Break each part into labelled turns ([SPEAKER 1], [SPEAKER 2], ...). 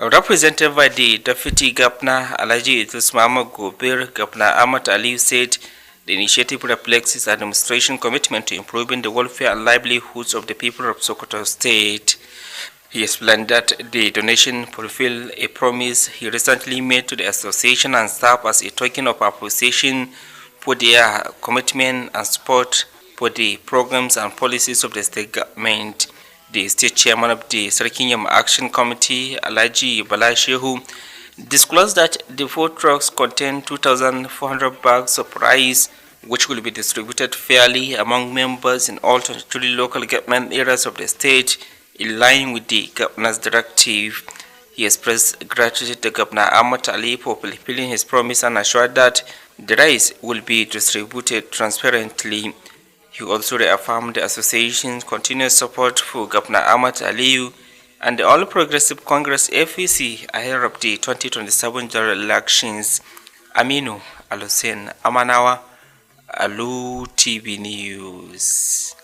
[SPEAKER 1] Represented by the Deputy Governor Alhaji Idris Muhammad Gobir, Governor Ahmad Ali said the initiative reflects his administration commitment to improving the welfare and livelihoods of the people of Sokoto State. He explained that the donation fulfilled a promise he recently made to the association and served as a token of appreciation for their commitment and support for the programs and policies of the state government. The state chairman of the Sarkinyam Action Committee, Alhaji Bala Shehu, disclosed that the 4 trucks contain 2,400 bags of rice, which will be distributed fairly among members in all 23 local government areas of the state, in line with the governor's directive. He expressed gratitude to Governor Ahmad Ali for fulfilling his promise and assured that the rice will be distributed transparently. He also reaffirmed the association's continuous support for Governor Ahmad Aliyu and the All Progressive Congress APC ahead of the 2027 general elections. Aminu Alusen Amanawa, Alu TV News.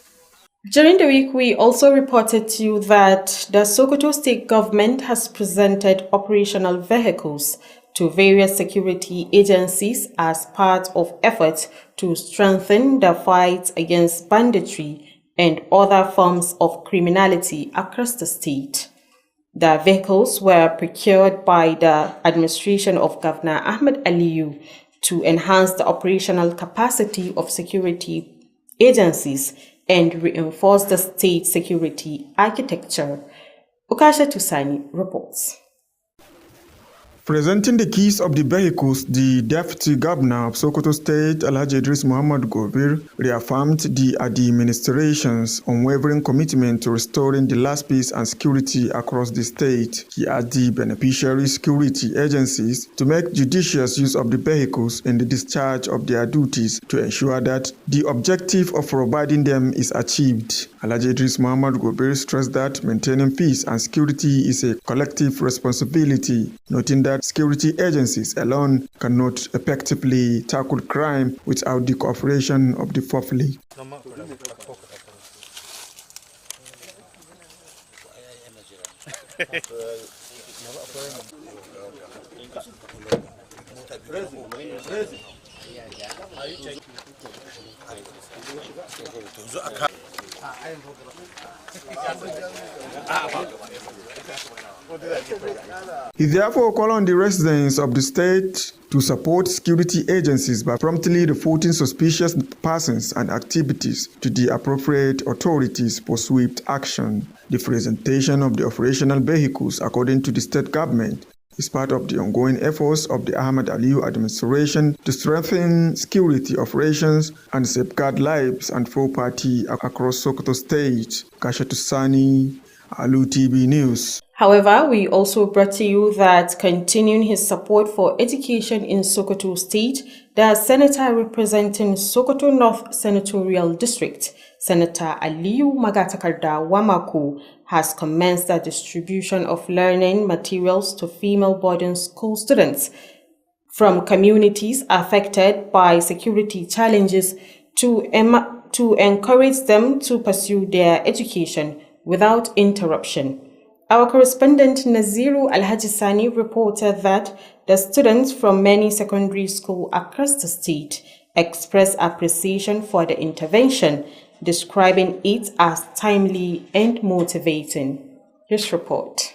[SPEAKER 2] During the week, we also reported to you that the Sokoto state government has presented operational vehicles to various security agencies as part of efforts to strengthen the fight against banditry and other forms of criminality across the state. The vehicles were procured by the administration of Governor Ahmed Aliyu to enhance the operational capacity of security agencies and reinforce the state security architecture. Ukasha Tusani reports.
[SPEAKER 3] Presenting the keys of the vehicles, the Deputy Governor of Sokoto State, Alhaji Idris Muhammad Gobir, reaffirmed the administration's unwavering commitment to restoring the last peace and security across the state. He asked the beneficiary security agencies to make judicious use of the vehicles in the discharge of their duties to ensure that the objective of providing them is achieved. Alhaji Idris Muhammad Gobir stressed that maintaining peace and security is a collective responsibility, noting that security agencies alone cannot effectively tackle crime without the cooperation of the public. He therefore called on the residents of the state to support security agencies by promptly reporting suspicious persons and activities to the appropriate authorities for swift action. The presentation of the operational vehicles, according to the state government, is part of the ongoing efforts of the Ahmad Aliyu administration to strengthen security operations and safeguard lives and property across Sokoto State. Kasha Tusani, Alu TV News.
[SPEAKER 2] However, we also brought to you that continuing his support for education in Sokoto State, the senator representing Sokoto North Senatorial District, Senator Aliyu Magatakarda Wamako, has commenced the distribution of learning materials to female boarding school students from communities affected by security challenges to encourage them to pursue their education without interruption. Our correspondent Naziru Al-Hajisani reported that the students from many secondary schools across the state expressed appreciation for the intervention, describing it as timely and motivating. This report.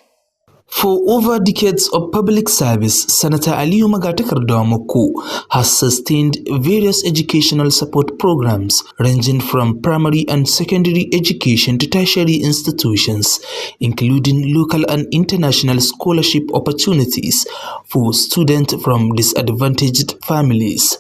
[SPEAKER 4] For over decades of public service, Senator Aliyu Magatakarda Wamako has sustained various educational support programs ranging from primary and secondary education to tertiary institutions, including local and international scholarship opportunities for students from disadvantaged families.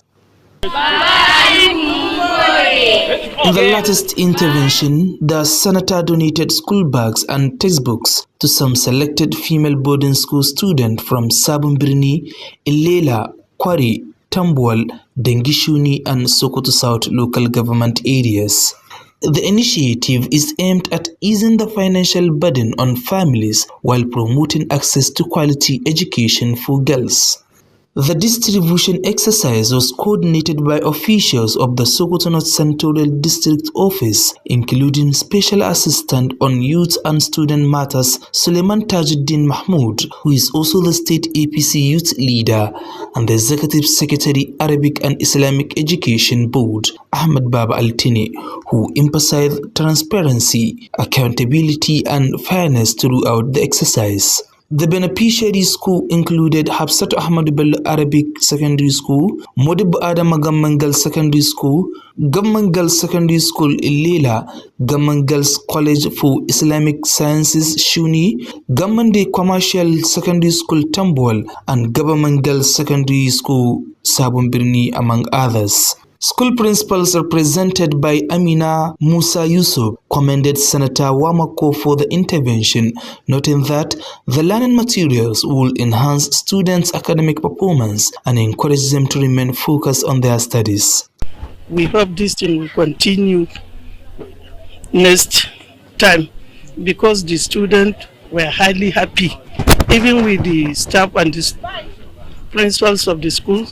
[SPEAKER 4] In the latest intervention, the senator donated school bags and textbooks to some selected female boarding school students from Sabon Birni, Ilela, Kwari, Tambuwal, Dengishuni and Sokoto South local government areas. The initiative is aimed at easing the financial burden on families while promoting access to quality education for girls. The distribution exercise was coordinated by officials of the Sokoto North Senatorial District Office, including Special Assistant on Youth and Student Matters Suleiman Tajuddin Mahmoud, who is also the State APC Youth Leader, and the Executive Secretary Arabic and Islamic Education Board, Ahmed Baba Altine, who emphasized transparency, accountability, and fairness throughout the exercise. The beneficiary school included Hafsat Ahmad Bello Arabic Secondary School, Modib Adama Gamman Secondary School, Gamman Secondary School Ilela, Gamman College for Islamic Sciences Shuni, Gamman Commercial Secondary School Tambol, and Government Secondary School Sabon Birni, among others. School principals represented by Amina Musa Yusuf commended Senator Wamako for the intervention, noting that the learning materials will enhance students' academic performance and encourage them to remain focused on their studies.
[SPEAKER 5] We hope this thing will continue next time because the students were highly happy, even with the staff and the principals of the school.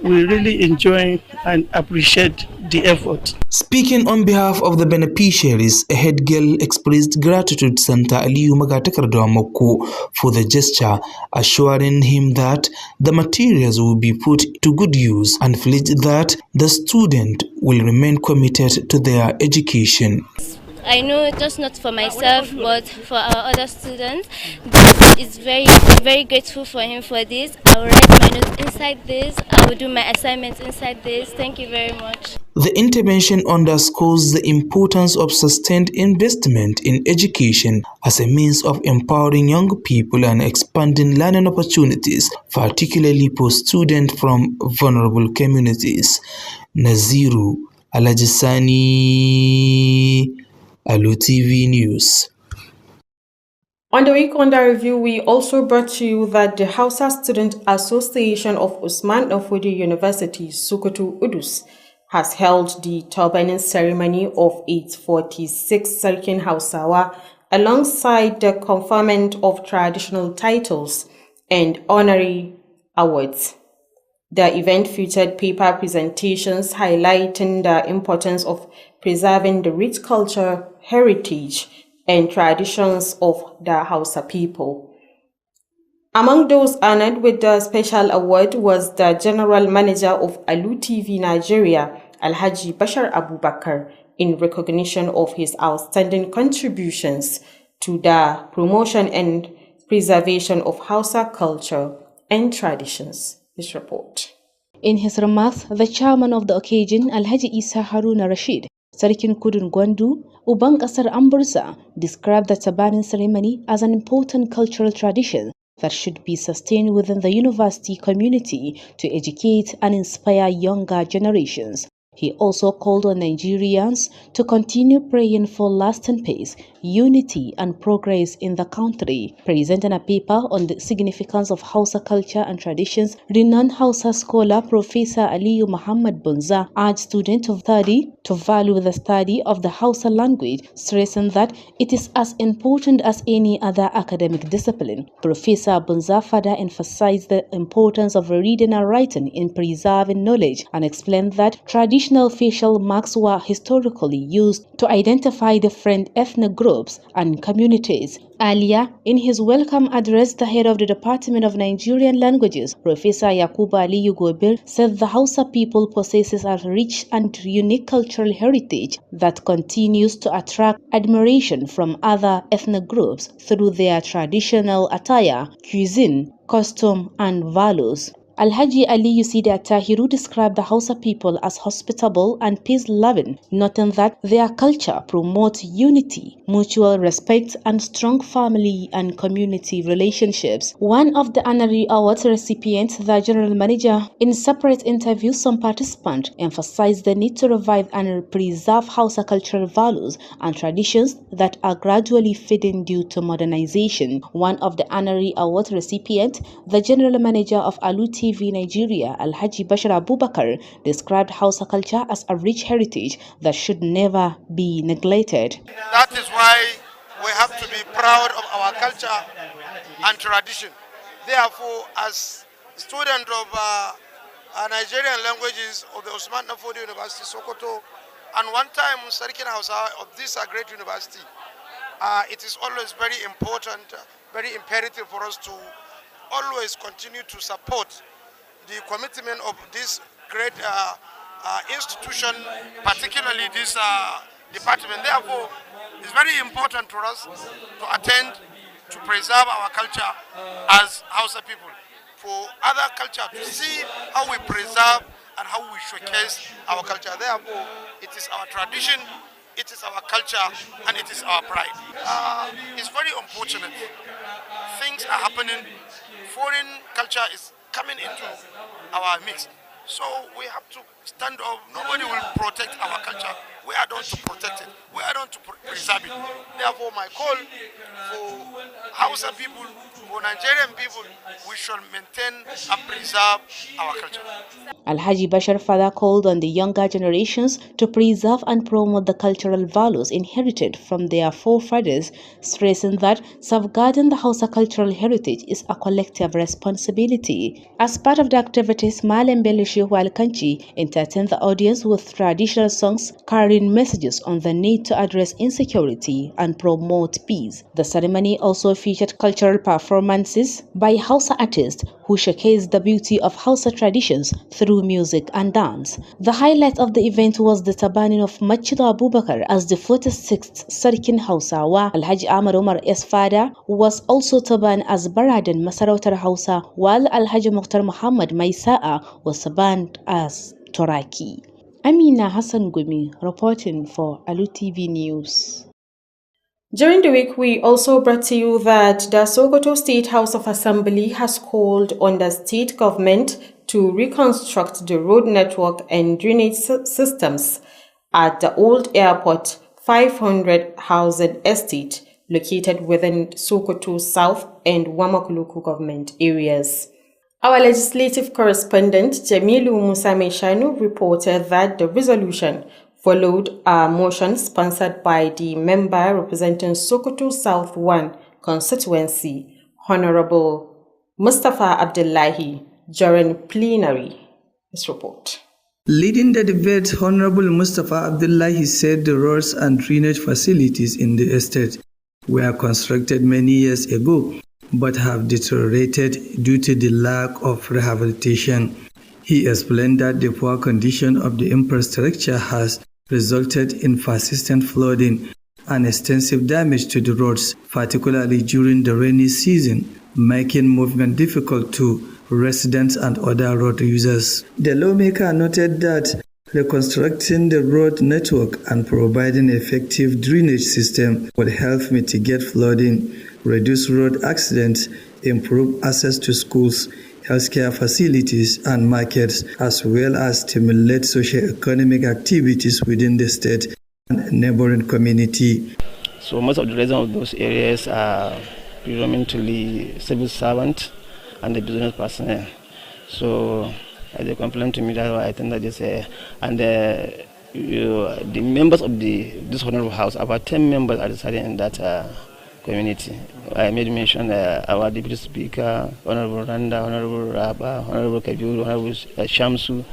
[SPEAKER 5] We really enjoy and appreciate the effort.
[SPEAKER 4] Speaking on behalf of the beneficiaries, a head girl expressed gratitude to Senator Aliyu Magatakardo Moko for the gesture, assuring him that the materials will be put to good use and pledged that the student will remain committed to their education.
[SPEAKER 6] I know just not for myself, but for our other students. This is very grateful for him for this. I will write my notes inside this. I will do my assignments inside this. Thank you very much.
[SPEAKER 4] The intervention underscores the importance of sustained investment in education as a means of empowering young people and expanding learning opportunities, particularly for students from vulnerable communities. Naziru Alajisani, Alu TV News.
[SPEAKER 2] On the week under review, we also brought to you that the Hausa Student Association of Usman Danfodio University, Sokoto Udus, has held the turbaning ceremony of its 46th Sarkin Hausawa alongside the conferment of traditional titles and honorary awards. The event featured paper presentations highlighting the importance of preserving the rich culture, heritage, and traditions of the Hausa people. Among those honored with the special award was the General Manager of Tvnigeria, Alhaji Bashar Abubakar, in recognition of his outstanding contributions to the promotion and preservation of Hausa culture and traditions. This report.
[SPEAKER 7] In his remarks, the chairman of the occasion, Alhaji Isa Haruna Rashid, Sarkin Kudun Gwandu, Uban Kasar Ambursa, described the Tabanin ceremony as an important cultural tradition that should be sustained within the university community to educate and inspire younger generations. He also called on Nigerians to continue praying for lasting peace, unity, and progress in the country. Presenting a paper on the significance of Hausa culture and traditions, renowned Hausa scholar Professor Aliyu Muhammad Bunza urged students to value the study of the Hausa language, stressing that it is as important as any other academic discipline. Professor Bunza further emphasized the importance of reading and writing in preserving knowledge and explained that traditional facial marks were historically used to identify different ethnic groups and communities. Earlier, in his welcome address, the head of the Department of Nigerian Languages, Professor Yakuba Aliyu Gobir, said the Hausa people possesses a rich and unique cultural heritage that continues to attract admiration from other ethnic groups through their traditional attire, cuisine, costume, and values. Alhaji Aliyu Sida Tahiru described the Hausa people as hospitable and peace-loving, noting that their culture promotes unity, mutual respect, and strong family and community relationships. One of the honorary awards recipients, the general manager, in separate interviews, some participants emphasized the need to revive and preserve Hausa cultural values and traditions that are gradually fading due to modernization. One of the honorary award recipients, the general manager of Tvnigeria, Alhaji Bashar Abubakar, described Hausa culture as a rich heritage that should never be neglected.
[SPEAKER 8] That is why we have to be proud of our culture and tradition. Therefore, as student of Nigerian languages of the Usman Nafodi University, Sokoto, and one time Sarkin Hausa of this great university. It is always very important, very imperative for us to always continue to support the commitment of this great institution, particularly this department. Therefore, it's very important for us to attend to preserve our culture as Hausa people, for other culture to see how we preserve and how we showcase our culture. Therefore, it is our tradition, it is our culture, and it is our pride. It's very unfortunate. Things are happening. Foreign culture is coming into our mix. So we have to stand up. Nobody will protect our culture. We are done to protect it. We are done to preserve it. Therefore, my call for Hausa people, for Nigerian people, we should maintain and preserve our culture.
[SPEAKER 7] Alhaji Bashar further called on the younger generations to preserve and promote the cultural values inherited from their forefathers, stressing that safeguarding the Hausa cultural heritage is a collective responsibility. As part of the activities, Malem Belishu Walkanchi entertained the audience with traditional songs carrying messages on the need to address insecurity and promote peace. The ceremony also featured cultural performances by Hausa artists who showcased the beauty of Hausa traditions through music and dance. The highlight of the event was the tabaning of Machido Abubakar as the 46th Sarkin Hausawa. Alhaji Ahmad Omar S. Fada was also taban as Baradan Masarautar Hausa, while Alhaji Mukhtar Muhammad Maisa'a was tabaned as Toraki. Amina Hassan Gumi reporting for Alu TV News.
[SPEAKER 2] During the week, we also brought to you that the Sokoto State House of Assembly has called on the state government to reconstruct the road network and drainage systems at the old airport 500 housing estate located within Sokoto South and Wamakuluku government areas. Our legislative correspondent Jamilu Musa Meshanu reported that the resolution followed a motion sponsored by the member representing Sokoto South 1 constituency, Honorable Mustafa Abdullahi, during plenary. This report.
[SPEAKER 9] Leading the debate, Honorable Mustafa Abdullahi said the roads and drainage facilities in the estate were constructed many years ago but have deteriorated due to the lack of rehabilitation. He explained that the poor condition of the infrastructure has resulted in persistent flooding and extensive damage to the roads, particularly during the rainy season, making movement difficult to residents and other road users. The lawmaker noted that reconstructing the road network and providing effective drainage system would help mitigate flooding, reduce road accidents, improve access to schools, healthcare facilities and markets, as well as stimulate socio-economic activities within the state and neighboring community.
[SPEAKER 10] So most of the residents of those areas are predominantly civil servants and the business personnel. So as they complained to me, that's why I think that this and the members of this honorable house, about 10 members are residing in that community. I made mention our deputy speaker, Honorable Randa, Honorable Rabba, Honorable Kabir, Honorable Shamsu,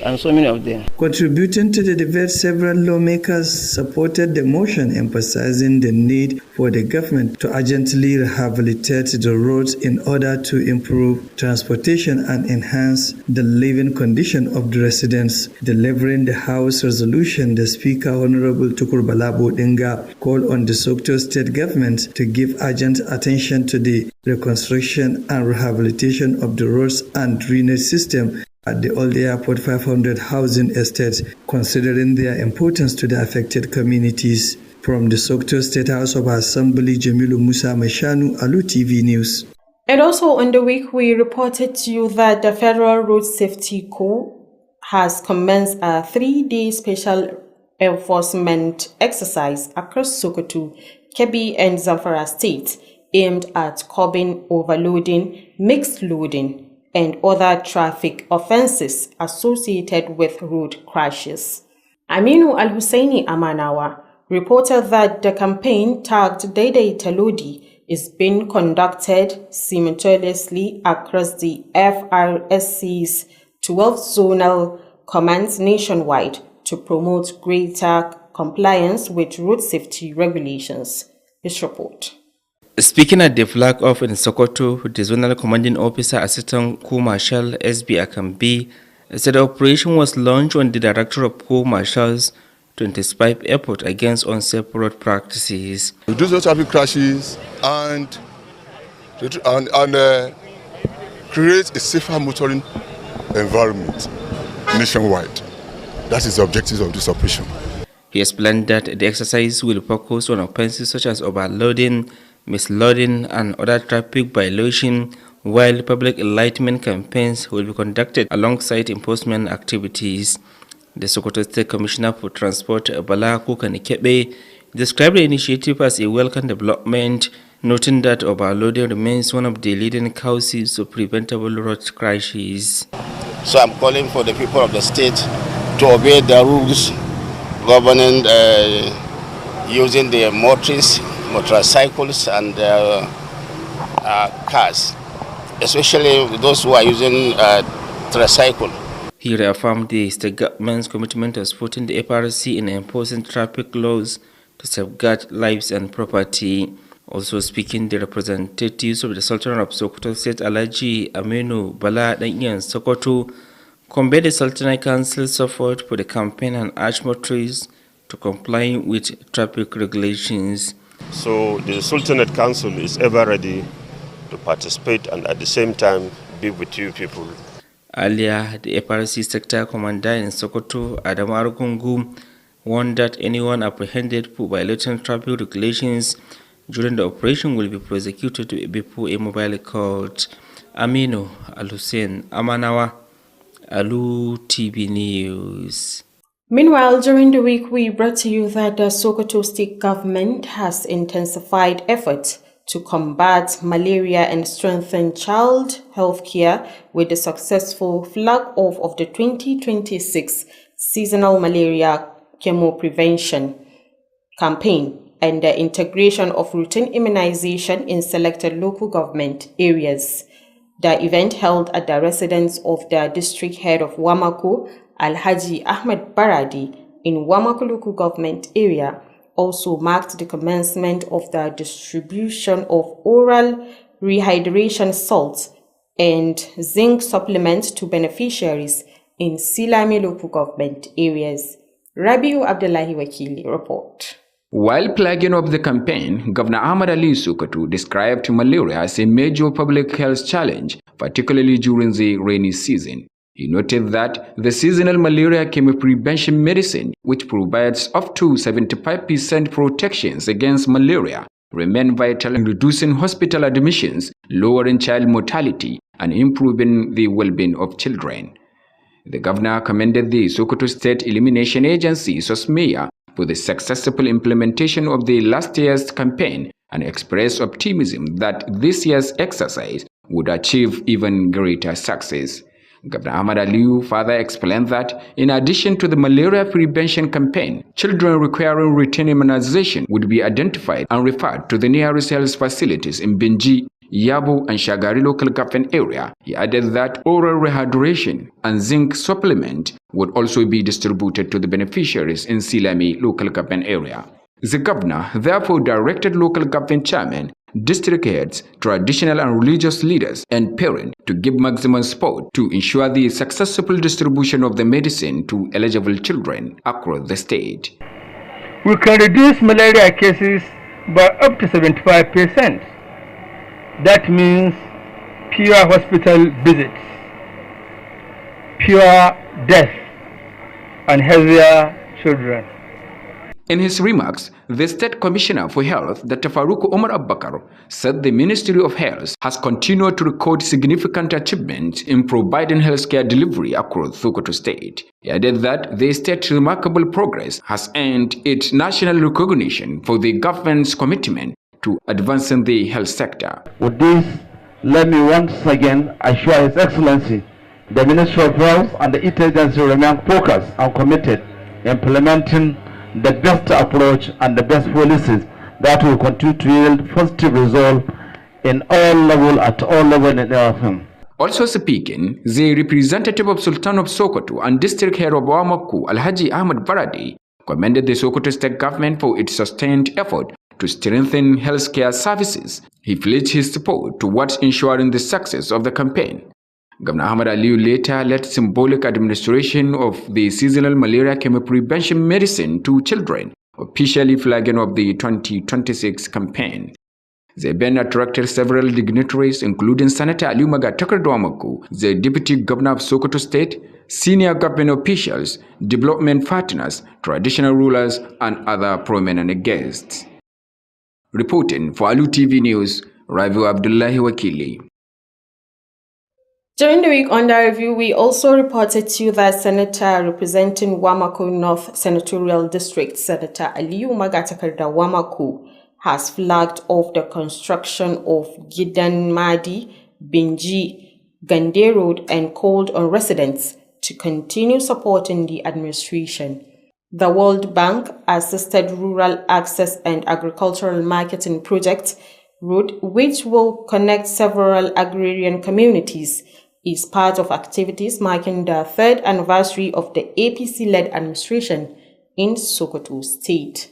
[SPEAKER 10] and so many of them.
[SPEAKER 9] Contributing to the debate, several lawmakers supported the motion, emphasizing the need for the government to urgently rehabilitate the roads in order to improve transportation and enhance the living condition of the residents. Delivering the House resolution, the Speaker, Honorable Tukur Balabo Denga, called on the Sokoto State government to give urgent attention to the reconstruction and rehabilitation of the roads and drainage system at the old airport 500 housing estates, considering their importance to the affected communities. From the Sokoto State House of Assembly, Jamilu Musa Meshanu, Alu TV News.
[SPEAKER 2] And also on the week, we reported to you that the Federal Road Safety Corps has commenced a 3-day special enforcement exercise across Sokoto, Kebbi and Zamfara states, aimed at curbing overloading, mixed loading, and other traffic offenses associated with road crashes. Aminu Al-Husseini Amanawa reported that the campaign tagged Daidai Talodi is being conducted simultaneously across the FRSC's 12 zonal commands nationwide to promote greater compliance with road safety regulations. This report.
[SPEAKER 1] Speaking at the flag off in Sokoto, the Zonal Commanding Officer Assistant Corps Marshal SB Akambi said the operation was launched on the Director of Corps Marshals to intensify effort against unsafe road practices.
[SPEAKER 11] Reduce the traffic crashes and create a safer motoring environment nationwide. That is the objective of this operation.
[SPEAKER 1] He explained that the exercise will focus on offenses such as overloading, misloading, and other traffic violations, while public enlightenment campaigns will be conducted alongside enforcement activities. The Sokoto State Commissioner for Transport, Bala Kukanikebe, described the initiative as a welcome development, noting that overloading remains one of the leading causes of preventable road crashes.
[SPEAKER 12] So I'm calling for the people of the state to obey the rules governing using the motorcycles and cars, especially those who are using tricycle.
[SPEAKER 1] He reaffirmed the state government's commitment to supporting the FRC in enforcing traffic laws to safeguard lives and property. Also speaking, the representatives of the Sultan of Sokoto State, Alhaji Aminu Bala Danyan Sokoto, conveyed the Sultanate Council's support for the campaign and urged motorists to comply with traffic regulations.
[SPEAKER 13] So the Sultanate Council is ever ready to participate and at the same time be with you people.
[SPEAKER 1] Earlier, the FRC sector commander in Sokoto, Adamu Argungu, warned that anyone apprehended for violating traffic regulations during the operation will be prosecuted before a mobile court. Aminu Al-Hussein Amanawa, Alu TV News.
[SPEAKER 2] Meanwhile, during the week, we brought to you that the Sokoto state government has intensified efforts to combat malaria and strengthen child health care with the successful flag-off of the 2026 seasonal malaria chemo prevention campaign and the integration of routine immunization in selected local government areas. The event held at the residence of the district head of Wamako, Alhaji Ahmed Baradi, in Wamako local government area, also marked the commencement of the distribution of oral rehydration salts and zinc supplements to beneficiaries in Silame local government areas. Rabiu Abdullahi Wakili report.
[SPEAKER 14] While plugging up the campaign, Governor Ahmad Ali Sokoto described malaria as a major public health challenge, particularly during the rainy season. He noted that the seasonal malaria chemo prevention medicine, which provides up to 75% protections against malaria, remain vital in reducing hospital admissions, lowering child mortality, and improving the well-being of children. The governor commended the Sokoto State Elimination Agency, SOSMEA, for the successful implementation of the last year's campaign and expressed optimism that this year's exercise would achieve even greater success. Governor Ahmad Aliyu further explained that in addition to the malaria prevention campaign, children requiring routine immunization would be identified and referred to the nearest health facilities in Benji, Yabo and Shagari local government area. He added that oral rehydration and zinc supplement would also be distributed to the beneficiaries in Silame local government area. The governor therefore directed local government chairmen, district heads, traditional and religious leaders, and parents to give maximum support to ensure the successful distribution of the medicine to eligible children across the state.
[SPEAKER 15] We can reduce malaria cases by up to 75%. That means fewer hospital visits, fewer deaths, and healthier children.
[SPEAKER 14] In his remarks, the State Commissioner for Health, Dr. Farouk Omar Abbakar, said the Ministry of Health has continued to record significant achievements in providing healthcare delivery across Sokoto State. He added that the state's remarkable progress has earned it national recognition for the government's commitment to advancing the health sector.
[SPEAKER 15] With this, let me once again assure His Excellency, the Ministry of Health and the IT agency remain focused and committed in implementing the best approach and the best policies
[SPEAKER 16] that will continue to yield positive result at all levels in our firm.
[SPEAKER 14] Also speaking, the representative of Sultan of Sokoto and District Head of Wamaku, Alhaji Ahmad Baradi, commended the Sokoto State government for its sustained effort to strengthen healthcare services. He pledged his support towards ensuring the success of the campaign. Governor Ahmad Aliyu later led symbolic administration of the seasonal malaria chemo prevention medicine to children, officially flagging of the 2026 campaign. The event attracted several dignitaries, including Senator Aliyu Magatakar Dwamaku, the Deputy Governor of Sokoto State, senior government officials, development partners, traditional rulers, and other prominent guests. Reporting for Alu TV News, Ravi Abdullahi Wakili.
[SPEAKER 2] During the week under review, we also reported to you that Senator representing Wamako North Senatorial District, Senator Aliyu Magatakar Dwamaku, has flagged off the construction of Gidan Madi, Binji, Gande Road and called on residents to continue supporting the administration. The World Bank assisted Rural Access and Agricultural Marketing Project Road, which will connect several agrarian communities, is part of activities marking the third anniversary of the APC-led administration in Sokoto State.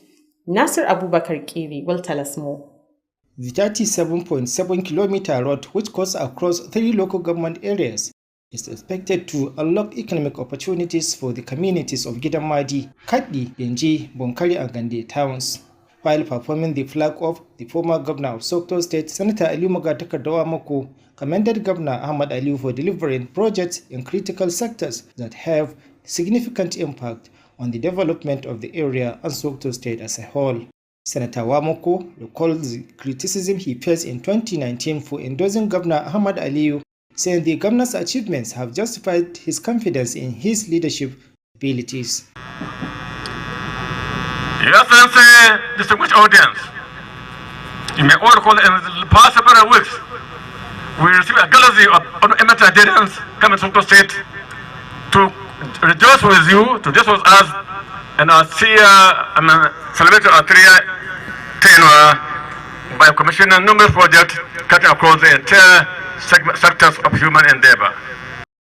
[SPEAKER 2] Nasir Abubakar Kiwi will tell us more.
[SPEAKER 17] The 37.7-kilometer road, which goes across 3 local government areas, is expected to unlock economic opportunities for the communities of Gidamadi, Kadi, Benji, Bonkari and Gande towns. While performing the flag-off, the former governor of Sokoto State, Senator Aliyu Magatakar Dwamaku, commended Governor Ahmad Aliyu for delivering projects in critical sectors that have significant impact on the development of the area and Sokoto State as a whole. Senator Wamoko recalled the criticism he faced in 2019 for endorsing Governor Ahmad Aliyu, saying the governor's achievements have justified his confidence in his leadership abilities.
[SPEAKER 18] Your Excellency, distinguished audience, you may all recall in the past several weeks, we received a galaxy of eminent adherents coming to Sokoto State to rejoice with you, to rejoice with us, and celebrate our 3-year tenure by commissioning numerous projects cutting across the entire sectors of human endeavor.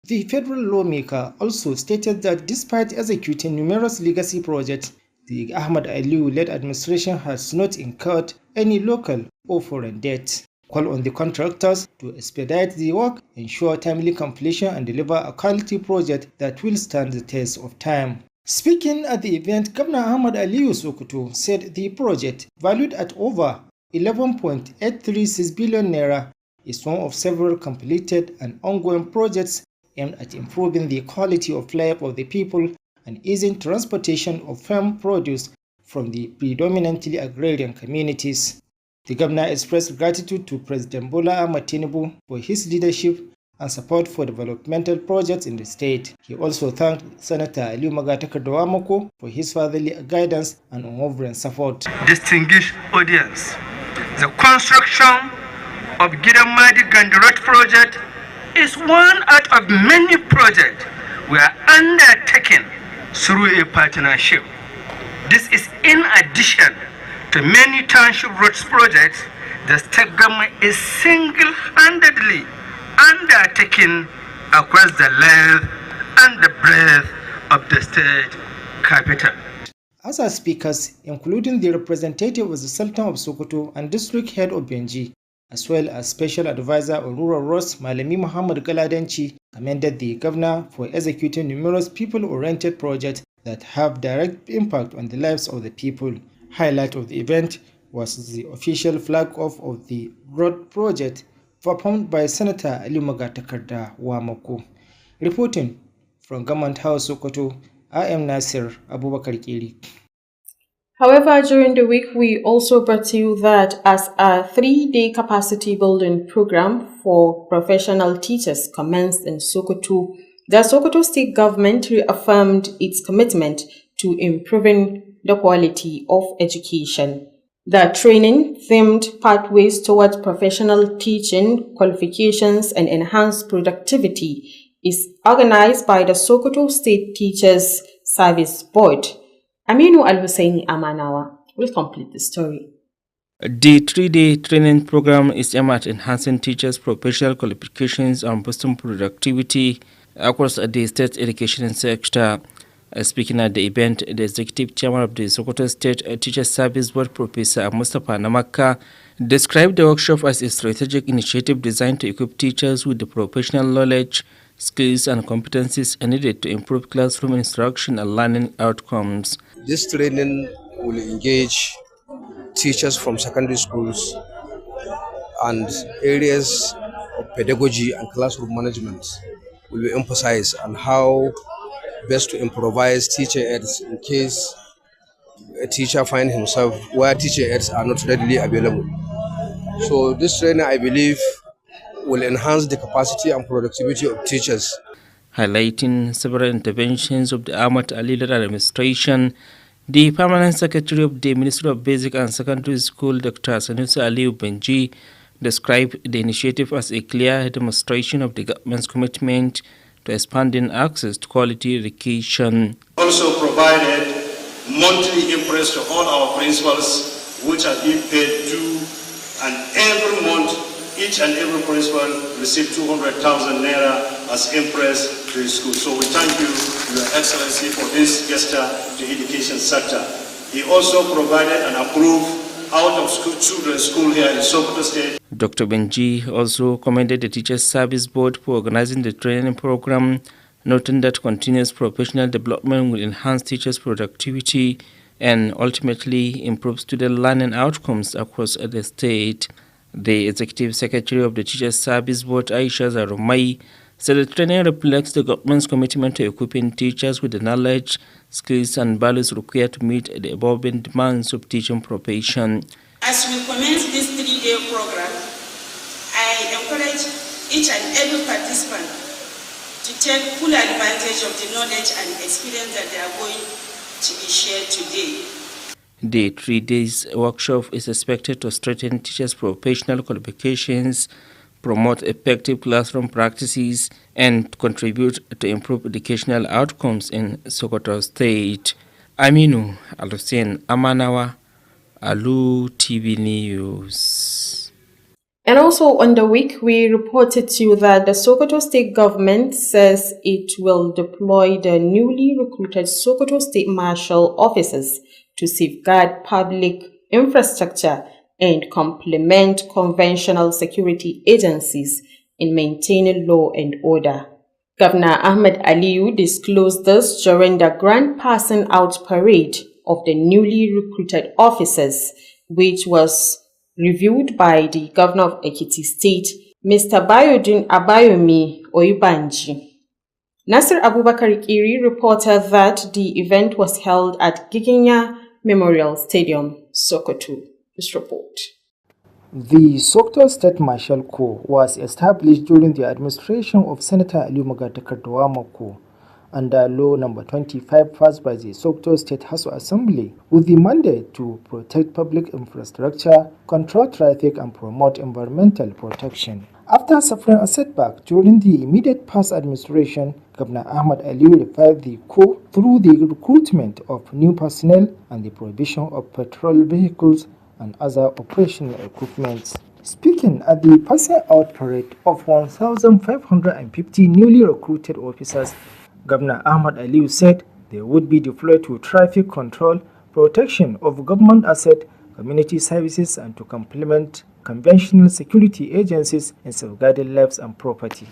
[SPEAKER 17] The federal lawmaker also stated that despite executing numerous legacy projects, the Ahmad Aliyu-led administration has not incurred any local or foreign debt. Call on the contractors to expedite the work, ensure timely completion and deliver a quality project that will stand the test of time. Speaking at the event, Governor Ahmad Aliyu Sokoto said the project, valued at over 11.836 billion naira, is one of several completed and ongoing projects aimed at improving the quality of life of the people and easing transportation of farm produce from the predominantly agrarian communities. The governor expressed gratitude to President Bola Ahmed Tinubu for his leadership and support for developmental projects in the state. He also thanked Senator Aliyu Magatakar Dwamaku for his fatherly guidance and unwavering support.
[SPEAKER 19] Distinguished audience, the construction of Gidamadi Gandirot project is one out of many projects we are undertaking through a partnership. This is in addition to many township roads projects the state government is single-handedly undertaking across the length and the breadth of the state capital.
[SPEAKER 17] As our speakers, including the representative of the Sultan of Sokoto and District Head of Benji, as well as Special Advisor on Rural Roads Malami Muhammad Galadanchi, commended the governor for executing numerous people-oriented projects that have direct impact on the lives of the people. Highlight of the event was the official flag-off of the road project performed by Senator Aliyu Magatakar Dwamaku. Reporting from Government House Sokoto, I am Nasir Abubakar Kiri.
[SPEAKER 2] However, during the week, we also brought to you that as a 3-day capacity building program for professional teachers commenced in Sokoto, the Sokoto State government reaffirmed its commitment to improving the quality of education. The training, themed Pathways Towards Professional Teaching Qualifications and Enhanced Productivity, is organized by the Sokoto State Teachers Service Board. Aminu Al-Husseini Amanawa will complete the story.
[SPEAKER 1] The three-day training program is aimed at enhancing teachers' professional qualifications and boosting productivity across the state education sector. Speaking at the event, the executive chairman of the Sokoto State Teachers Service Board, Professor Mustapha Namaka, described the workshop as a strategic initiative designed to equip teachers with the professional knowledge, skills, and competencies needed to improve classroom instruction and learning outcomes.
[SPEAKER 20] This training will engage teachers from secondary schools and areas of pedagogy and classroom management will be emphasized on how best to improvise teacher aids in case a teacher finds himself where teacher aids are not readily available. So this training, I believe, will enhance the capacity and productivity of teachers.
[SPEAKER 1] Highlighting several interventions of the Ahmad Ali-led administration, the Permanent Secretary of the Ministry of Basic and Secondary School, Dr. Sanusi Aliyu Benji, described the initiative as a clear demonstration of the government's commitment to expanding access to quality education.
[SPEAKER 21] Also provided monthly interest to all our principals, which are being paid due, and every month each and every principal received 200,000 naira as interest to the school. So we thank you, Your Excellency, for this gesture to the education sector. He also provided and approved out-of-school children's school here in Sokoto State.
[SPEAKER 1] Dr. Benji also commended the Teachers Service Board for organizing the training program, noting that continuous professional development will enhance teachers' productivity and ultimately improve student learning outcomes across the state. The Executive Secretary of the Teachers Service Board, Aisha Zarumai, said the training reflects the government's commitment to equipping teachers with the knowledge, skills and values required to meet the evolving demands of teaching profession.
[SPEAKER 22] As we commence this 3-day program, I encourage each and every participant to take full advantage of the knowledge and experience that they are going to be shared today.
[SPEAKER 1] The 3 days workshop is expected to strengthen teachers' professional qualifications, promote effective classroom practices, and contribute to improve educational outcomes in Sokoto State. Aminu Al-Hussein Amanawa, Alu TV News.
[SPEAKER 2] And also on the week, we reported to you that the Sokoto State government says it will deploy the newly recruited Sokoto State Marshal officers to safeguard public infrastructure and complement conventional security agencies in maintaining law and order. Governor Ahmed Aliyu disclosed this during the grand passing out parade of the newly recruited officers, which was reviewed by the Governor of Ekiti State, Mr. Bayodun Abayomi Oibanji. Nasir Abubakar Kiri reported that the event was held at Giginya Memorial Stadium, Sokoto. This report.
[SPEAKER 17] The Sokoto State Marshal Corps was established during the administration of Senator Aliyu Magatakardawamako under Law No. 25 passed by the Sokoto State House of Assembly with the mandate to protect public infrastructure, control traffic and promote environmental protection. After suffering a setback during the immediate past administration, Governor Ahmed Aliyu revived the Corps through the recruitment of new personnel and the provision of patrol vehicles and other operational equipment. Speaking at the passing out parade of 1,550 newly recruited officers, Governor Ahmed Aliyu said they would be deployed to traffic control, protection of government assets, community services, and to complement conventional security agencies in safeguarding lives and property.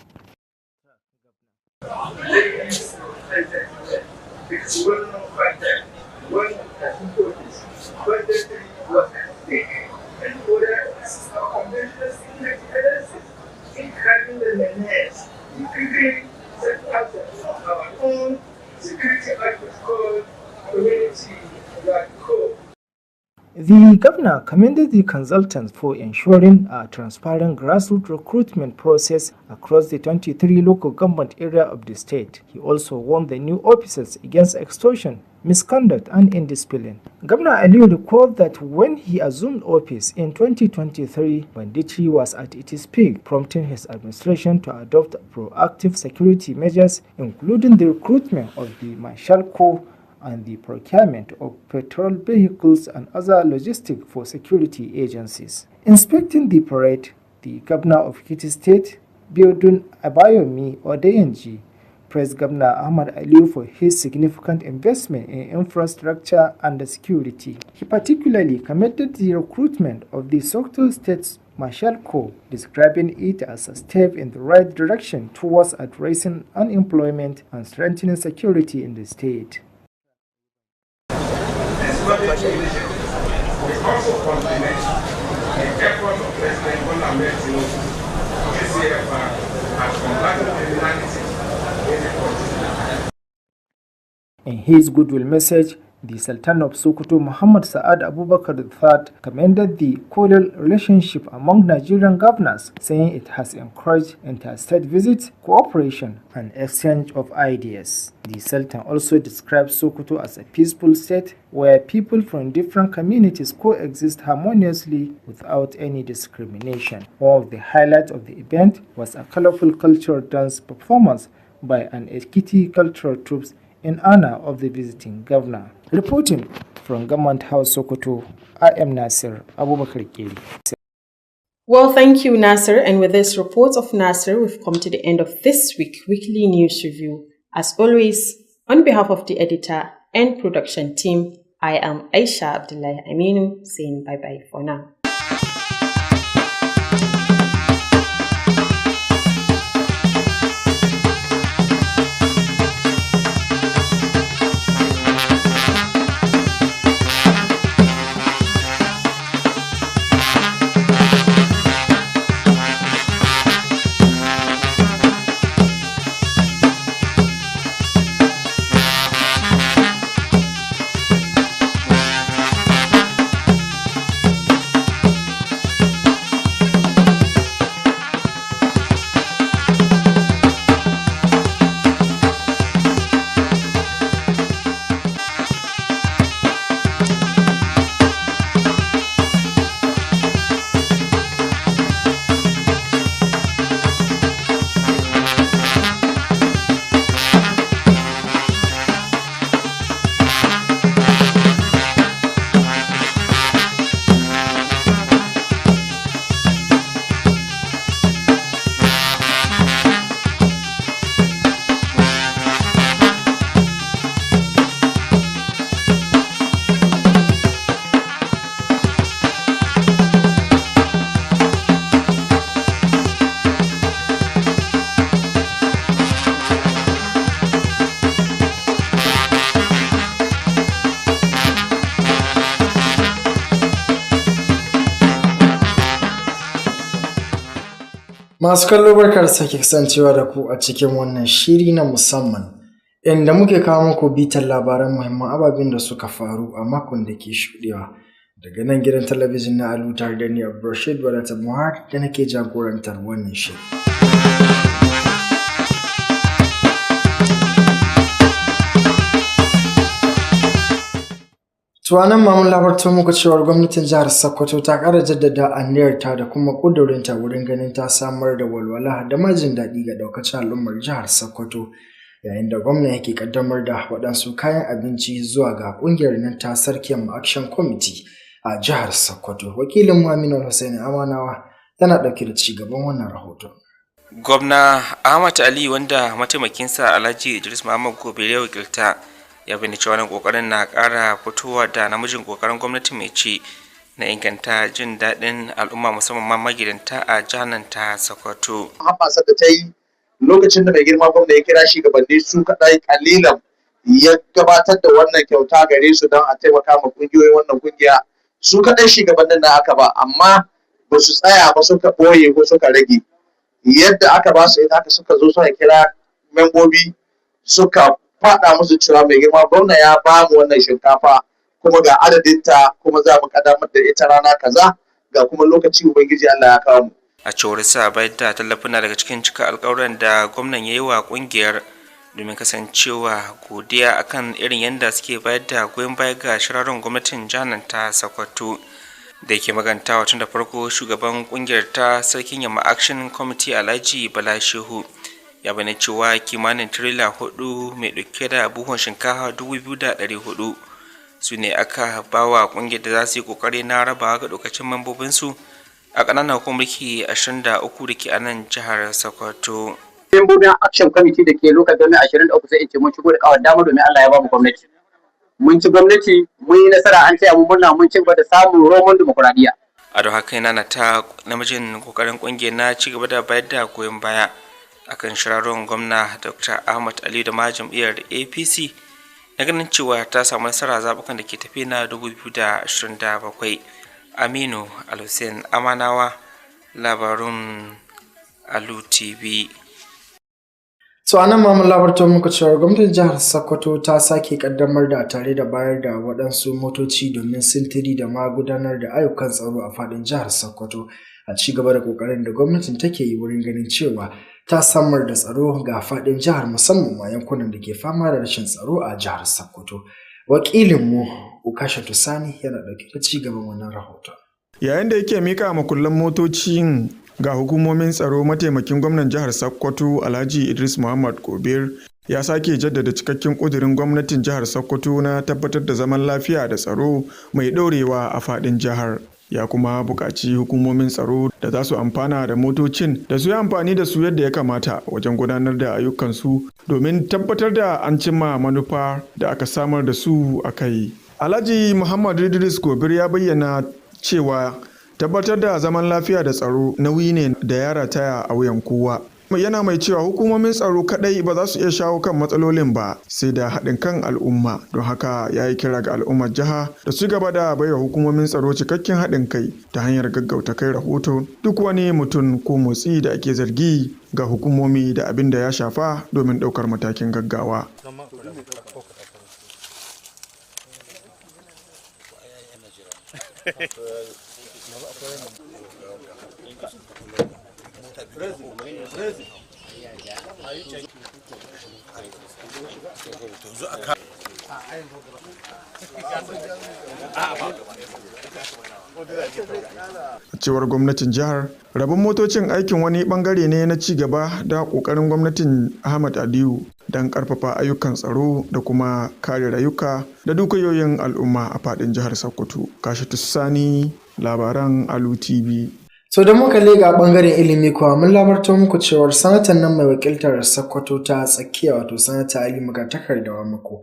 [SPEAKER 17] The governor commended the consultants for ensuring a transparent grassroots recruitment process across the 23 local government areas of the state. He also warned the new officers against extortion, misconduct, and indiscipline. Governor Aliyu recalled that when he assumed office in 2023, banditry was at its peak, prompting his administration to adopt proactive security measures, including the recruitment of the Marshal Corps and the procurement of patrol vehicles and other logistics for security agencies. Inspecting the parade, the governor of Ekiti State, Biodun Abayomi Odeyenji, praised Governor Ahmad Aliyu for his significant investment in infrastructure and security. He particularly commended the recruitment of the Sokoto State Marshal Corps, describing it as a step in the right direction towards addressing unemployment and strengthening security in the state. In his goodwill message, the Sultan of Sokoto, Muhammad Sa'ad Abubakar III, commended the cordial relationship among Nigerian governors, saying it has encouraged interstate visits, cooperation, and exchange of ideas. The Sultan also described Sokoto as a peaceful state where people from different communities coexist harmoniously without any discrimination. One of the highlights of the event was a colorful cultural dance performance by an Ekiti cultural troops in honor of the visiting governor. Reporting from Government House, Sokoto, I am Nasir Abubakar Kiri.
[SPEAKER 2] Well, thank you, Nasir. And with this report of Nasir, we've come to the end of this week's weekly news review. As always, on behalf of the editor and production team, I am Aisha Abdullahi Aminu, saying bye-bye for now.
[SPEAKER 3] Masu kallo barkar da sake kasancewa da ku a cikin wannan shiri na musamman inda muke kawo muku bitan labaran muhimman ababen da suka faru a makon da ke shuɗewa daga nan gidan talabijin na Alu tare da ni Abdulrashid Wadata Muhammad da nake jagorantar wannan shiri. Tuwanan mamun labarta muku cewar gwamnatin jihar Sokoto ta ƙara jaddada aniyarta da kuma ƙudurinta wurin ganin ta samar da walwala da majin daɗi ga ɗaukacin al'ummar jihar Sokoto yayin da gwamna yake ƙaddamar da waɗansu kayan abinci zuwa ga ƙungiyar nan ta Sarkin Action Committee a jihar Sokoto. Wakilin Aminu Hussein Amanawa tana ɗauke da ci gaban wannan rahoton.
[SPEAKER 1] Gwamna Ahmad Ali wanda mataimakinsa Alhaji Idris Muhammad Gobe ya wakilta ya bayyana cewa wannan kokarin na ƙara fitowa da namijin kokarin gwamnati mai ci na inganta jin daɗin al'umma musamman ma magidanta a jihar ta Sokoto.
[SPEAKER 5] Haɓasa da ta yi lokacin da mai girma gwamna ya kira shugabanni su kaɗai kalilan ya gabatar da wannan kyauta gare su don a taimaka ma ƙungiyoyin wannan ƙungiya su kaɗai shugabannin da aka ba amma ba su tsaya ba suka ɓoye ko suka rage yadda aka ba su ita aka suka zo suka kira membobi suka faɗa musu cewa mai girma gwamna ya ba mu wannan shinkafa kuma ga adadinta kuma za mu kaddamar da ita rana kaza ga kuma lokaci ubangiji Allah ya kawo mu.
[SPEAKER 1] A cewar sa bayar da tallafin daga cikin cika alƙawuran da gwamnan ya yi wa ƙungiyar domin kasancewa godiya akan irin yadda suke bayar da goyon baya ga shirarren gwamnatin jihar ta Sokoto. Da yake magantawa tun da farko shugaban ƙungiyar ta Sarkin Yamma Action Committee Alhaji Bala Shehu ya bane cewa kimanin tirela 4 mai dauke da buhun shinkafa 2,400 su ne aka bawa kungiyar da za su yi kokari na rabawa ga lokacin mambobinsu a ƙananan hukumomi 23 da ke a nan jihar Sokoto.
[SPEAKER 4] Membobin Action Committee da ke lokacin domin 23 sai in ce mun shigo da kawar dama domin Allah ya ba mu gwamnati. Mun ci gwamnati, mun yi nasara, an taya mu murna, mun ci gaba da samun roman dimokuraɗiyya.
[SPEAKER 1] A don haka yana ta namijin kokarin kungiyar na ci gaba da bayar da goyon baya akan shirarren gwamna Dr. Ahmad Ali da ma jam'iyyar APC na ganin cewa ta samu nasara zaɓukan da ke tafi na 2027. Aminu Al-Hussein Amanawa, labarun Alu TV.
[SPEAKER 3] So anan ma mun labarto muku cewa gwamnatin jihar Sokoto ta sake kaddamar da tare da bayar da waɗansu motoci domin sintiri da ma gudanar da ayyukan tsaro a faɗin jihar Sokoto a ci gaba da kokarin da gwamnatin take yi wurin ganin cewa ta samar da tsaro ga faɗin jihar musamman ma yankunan da ke fama da rashin tsaro a jihar Sokoto. Wakilinmu Ukasha Tusani yana ɗauke da ci gaban wannan rahoton.
[SPEAKER 6] Yayin da yake mika makullan motocin ga hukumomin tsaro, mataimakin gwamnan jihar Sokoto Alhaji Idris Muhammad Gobir ya sake jaddada cikakken kudirin gwamnatin jihar Sokoto na tabbatar da zaman lafiya da tsaro mai ɗorewa a faɗin jihar. Ya kuma buƙaci hukumomin tsaro da za su amfana da motocin da su yi amfani da su yadda ya kamata wajen gudanar da ayyukansu domin tabbatar da an cimma manufa da aka samar da su a kai. Alhaji Muhammad Idris Gobir ya bayyana cewa tabbatar da zaman lafiya da tsaro nauyi ne da ya rataya a wuyan kowa. Yana mai cewa hukumomin tsaro kadai ba za su iya shawo kan matsalolin ba sai da haɗin kan al'umma. Don haka ya yi kira ga al'ummar jiha da su gaba da baiwa hukumomin tsaro cikakken haɗin kai ta hanyar gaggauta kai rahoto duk wani mutum ko motsi da ake zargi ga hukumomi da abin da ya shafa domin ɗaukar matakin gaggawa. A cewar gwamnatin jihar, rabon motocin aikin wani bangare ne na ci gaba da kokarin gwamnatin Ahmad Aliyu don karfafa ayyukan tsaro da kuma kare rayuka da dukiyoyin al'umma a fadin jihar Sokoto. Kashi Tussani, labaran Alu TV.
[SPEAKER 3] So da muka lega bangaren ilimi kuwa mun labarto muku cewar sanatan nan mai wakiltar Sokoto ta tsakiya wato sanata Ali Magatakar da Wamako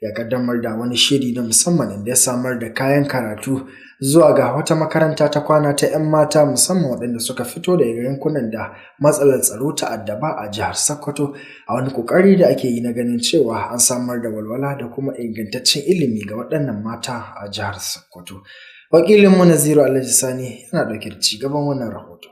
[SPEAKER 3] ya kaddamar da wani shiri na musamman inda ya samar da kayan karatu zuwa ga wata makaranta ta kwana ta 'yan mata musamman waɗanda suka fito daga yankunan da matsalar tsaro ta addaba a jihar Sokoto a wani kokari da ake yi na ganin cewa an samar da walwala da kuma ingantaccen ilimi ga waɗannan mata a jihar Sokoto. Wakilinmu Naziru Alhaji Sani yana ɗauke da cigaban wannan rahoto.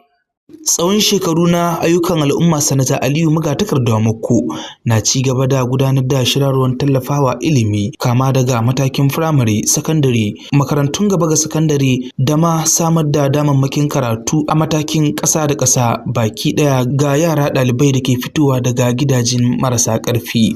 [SPEAKER 23] Tsawon shekaru na ayyukan al'umma, sanata Aliyu Magatakar Dawamako na ci gaba da gudanar da shirarwar tallafawa ilimi kama daga matakin firamare, sakandare, makarantun gaba ga sakandare da ma samar da damammakin karatu a matakin ƙasa da ƙasa baki ɗaya ga yara ɗalibai da ke fitowa daga gidajen marasa ƙarfi.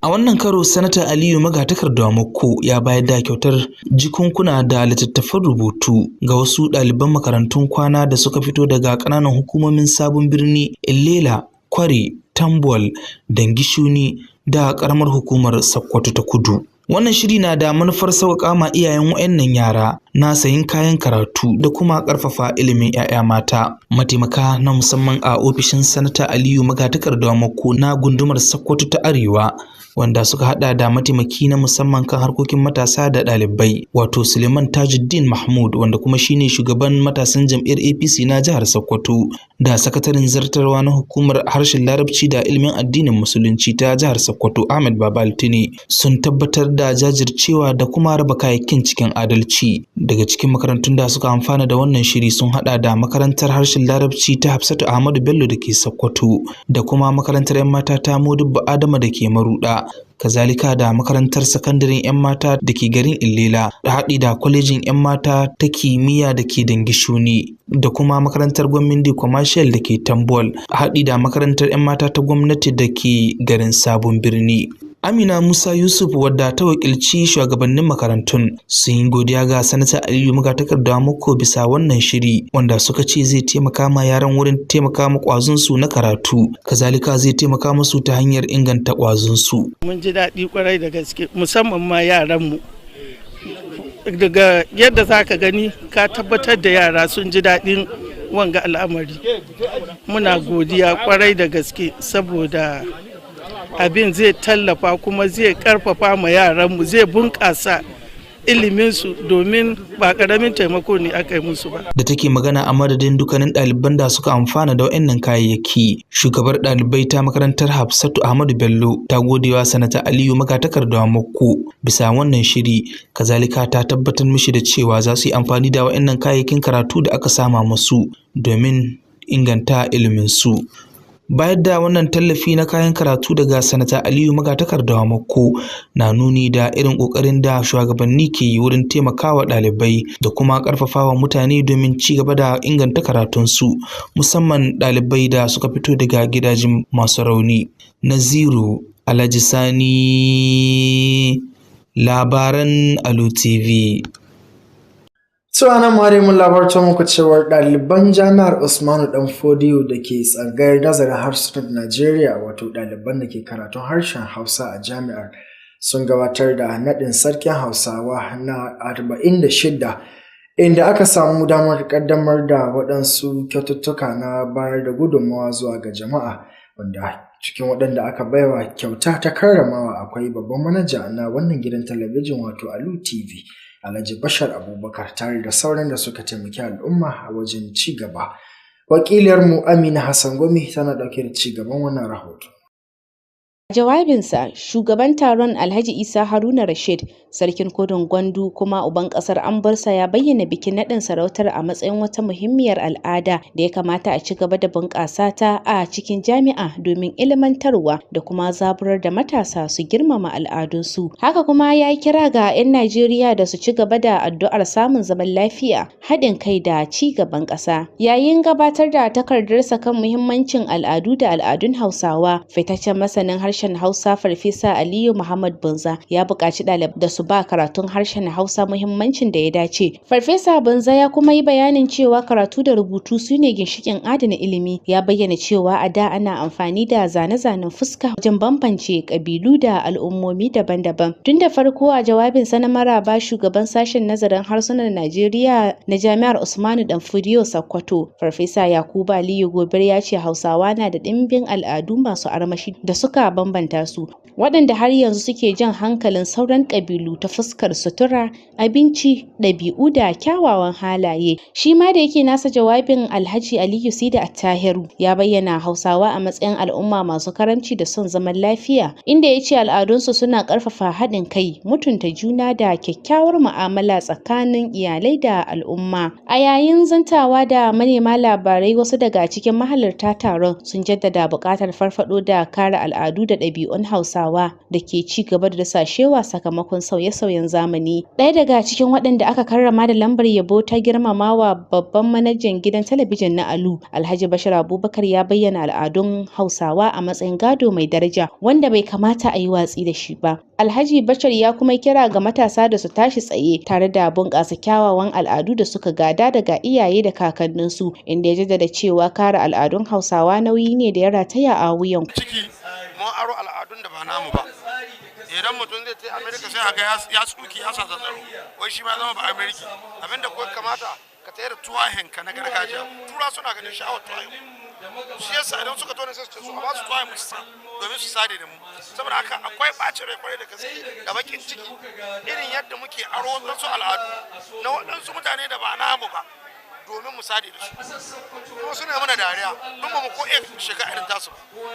[SPEAKER 23] A wannan karo sanata Aliyu Magatakar Dawamako ya bayar da kyautar jikunkuna da littattafan rubutu ga wasu ɗaliban makarantun kwana da suka fito daga ƙananan hukumomin Sabon Birni, Illela, Kware, Tambol, Dangishuni da ƙaramar hukumar Sokoto ta Kudu. Wannan shiri na da manufar sauƙaƙa ma iyayen waɗannan yara na sayin kayan karatu da kuma ƙarfafa ilimin 'ya'ya mata. Mataimaka na musamman a ofishin sanata Aliyu Magatakar Dawamako na gundumar Sokoto ta Arewa wanda suka hada da mataimaki na musamman kan harkokin matasa da ɗalibai wato Suleiman Tajuddin Mahmud wanda kuma shine shugaban matasan jam'iyyar APC na jihar Sokoto da sakataren zartarwa na hukumar harshen Larabci da ilimin addinin Musulunci ta jihar Sokoto Ahmed Babaltini sun tabbatar da jajircewa da kuma raba kayayyakin cikin adalci. Daga cikin makarantun da suka amfana da wannan shiri sun hada da makarantar harshen Larabci ta Hafsatu Ahmadu Bello da ke Sokoto da kuma makarantar 'yan mata ta Modibbo Adama da ke Maruda. Kazalika da makarantar sakandaren 'yan mata da ke garin Illela da haɗi da kwalejin 'yan mata ta kimiyya da ke Dangishuni da kuma makarantar gwamnati commercial da ke Tambol haɗi da makarantar 'yan mata ta gwamnati da ke garin Sabon Birni. Amina Musa Yusuf wadda ta wakilci shugabannin makarantun sun yi godiya ga Sanata Aliyu Magatakarda Moko bisa wannan shiri wanda suka ce zai taimaka ma yaran wurin taimaka ma kwazonsu na karatu, kazalika zai taimaka musu ta hanyar inganta kwazonsu.
[SPEAKER 7] Mun ji daɗi kwarai da gaske musamman ma yaranmu. Daga yadda za ka gani ka tabbatar da yara sun ji daɗin wanga al'amari. Muna godiya kwarai da gaske saboda abin zai tallafa kuma zai karfafa ma yaranmu, zai bunƙasa iliminsu domin ba ƙaramin taimako ne aka yi musu ba.
[SPEAKER 23] Da take magana a madadin dukkanin ɗaliban da suka amfana da waɗannan kayayyaki, shugabar ɗalibai ta makarantar Hafsatu Ahmadu Bello ta godewa Sanata Aliyu Magatakarda Moko bisa wannan shiri, kazalika ta tabbatar mishi da cewa za su yi amfani da waɗannan kayayyakin karatu da aka sama musu domin inganta iliminsu. Bayar da wannan tallafi na kayan karatu daga Sanata Aliyu Magatakarda Moko na nuni da irin ƙoƙarin da shugabanni ke yi wurin taimakawa ɗalibai da kuma ƙarfafawa mutane domin ci gaba da inganta karatunsu, musamman ɗalibai da suka fito daga gidajen masu rauni. Naziru Alhaji Sani, labaran Alu TV.
[SPEAKER 3] Nan ma dai mun labarta muku cewar ɗaliban jami'ar Usmanu Danfodiyo da ke tsangayar nazarin harsunan Najeriya, wato ɗaliban da ke karatun harshen Hausa a jami'ar, sun gabatar da naɗin sarkin Hausawa na 46 inda aka samu damar ƙaddamar da waɗansu kyaututtuka na bayar da gudunmawa zuwa ga jama'a, wanda cikin waɗanda aka baiwa kyauta ta karramawa akwai babban manaja na wannan gidan talabijin wato Alu TV, Alhaji Bashar Abubakar, tare da sauran da suka taimaki al'umma a wajen ci gaba. Wakiliyarmu Amina Hassan Gomi tana ɗauke da ci gaban wannan rahoto.
[SPEAKER 8] A jawabinsa, shugaban taron Alhaji Isa Haruna Rashid, sarkin Kudun Gwandu kuma uban ƙasar Ambarsa, ya bayyana bikin naɗin sarautar a matsayin wata muhimmiyar al'ada da ya kamata a ci gaba da bunƙasa ta a cikin jami'a domin ilmantarwa da kuma zaburar da matasa su girmama al'adunsu. Haka kuma ya yi kira ga 'yan Najeriya da su ci gaba da addu'ar samun zaman lafiya, haɗin kai da ci gaban ƙasa. Yayin gabatar da takardarsa kan muhimmancin al'adu da al'adun Hausawa, fitaccen masanin harshen Hausa Farfesa Aliyu Muhammad Bunza ya buƙaci ɗalibai da su ba karatun harshen Hausa muhimmancin da ya dace. Farfesa Bunza ya kuma yi bayanin cewa karatu da rubutu su ne ginshiƙin adana ilimi. Ya bayyana cewa a da ana amfani da zane-zanen fuska wajen bambance ƙabilu da al'ummomi daban-daban. Tun da farko a jawabinsa na maraba, shugaban sashen nazarin harsunan Najeriya na Jami'ar Usmanu Danfodiyo Sokoto, Farfesa Yakubu Aliyu Gobir, ya ce Hausawa na da ɗimbin al'adu masu armashi da suka bambanta su, waɗanda har yanzu suke jan hankalin sauran ƙabilu ta fuskar sutura, abinci, ɗabi'u da kyawawan halaye. Shi ma da yake nasa jawabin, Alhaji Aliyu Sida Attahiru ya bayyana Hausawa a matsayin al'umma masu karamci da son zaman lafiya, inda ya ce al'adunsu suna ƙarfafa haɗin kai, mutunta juna da kyakkyawar mu'amala tsakanin iyalai da al'umma. A yayin zantawa da manema labarai, wasu daga cikin mahalarta taron sun jaddada buƙatar farfaɗo da kare al'adu da ɗabi'un Hausawa da ke ci gaba da dasashewa sakamakon sauye-sauyen zamani. Ɗaya daga cikin waɗanda aka karrama da lambar yabo ta girmamawa babban manajan gidan talabijin na Alu, Alhaji Bashar Abubakar, ya bayyana al'adun Hausawa a matsayin gado mai daraja wanda bai kamata a yi watsi da shi ba. Alhaji Bashar ya kuma kira ga matasa da su tashi tsaye tare da bunƙasa kyawawan al'adu da suka gada daga iyaye da kakanninsu, inda ya jaddada cewa kare al'adun Hausawa nauyi ne da ya rataya a wuyan
[SPEAKER 10] mun aro al'adun da ba namu ba. Idan mutum zai je Amerika sai ga ya tsuki ya sa tsaro, wai shi ma zama ba Ameriki. Abinda ko kamata ka tayar da tuwahinka na gargajiya. Tura suna ganin sha'awar tuwahin. Shi yasa idan suka tona sai su ce su ba su tuwahin mu sa domin su sade da mu. Saboda haka akwai ɓacin rai kwarai da gaske da bakin ciki irin yadda muke aro wasu al'adu na waɗansu mutane da ba namu ba domin mu sade da su. Kuma suna mana dariya don ba mu ko shiga irin tasu,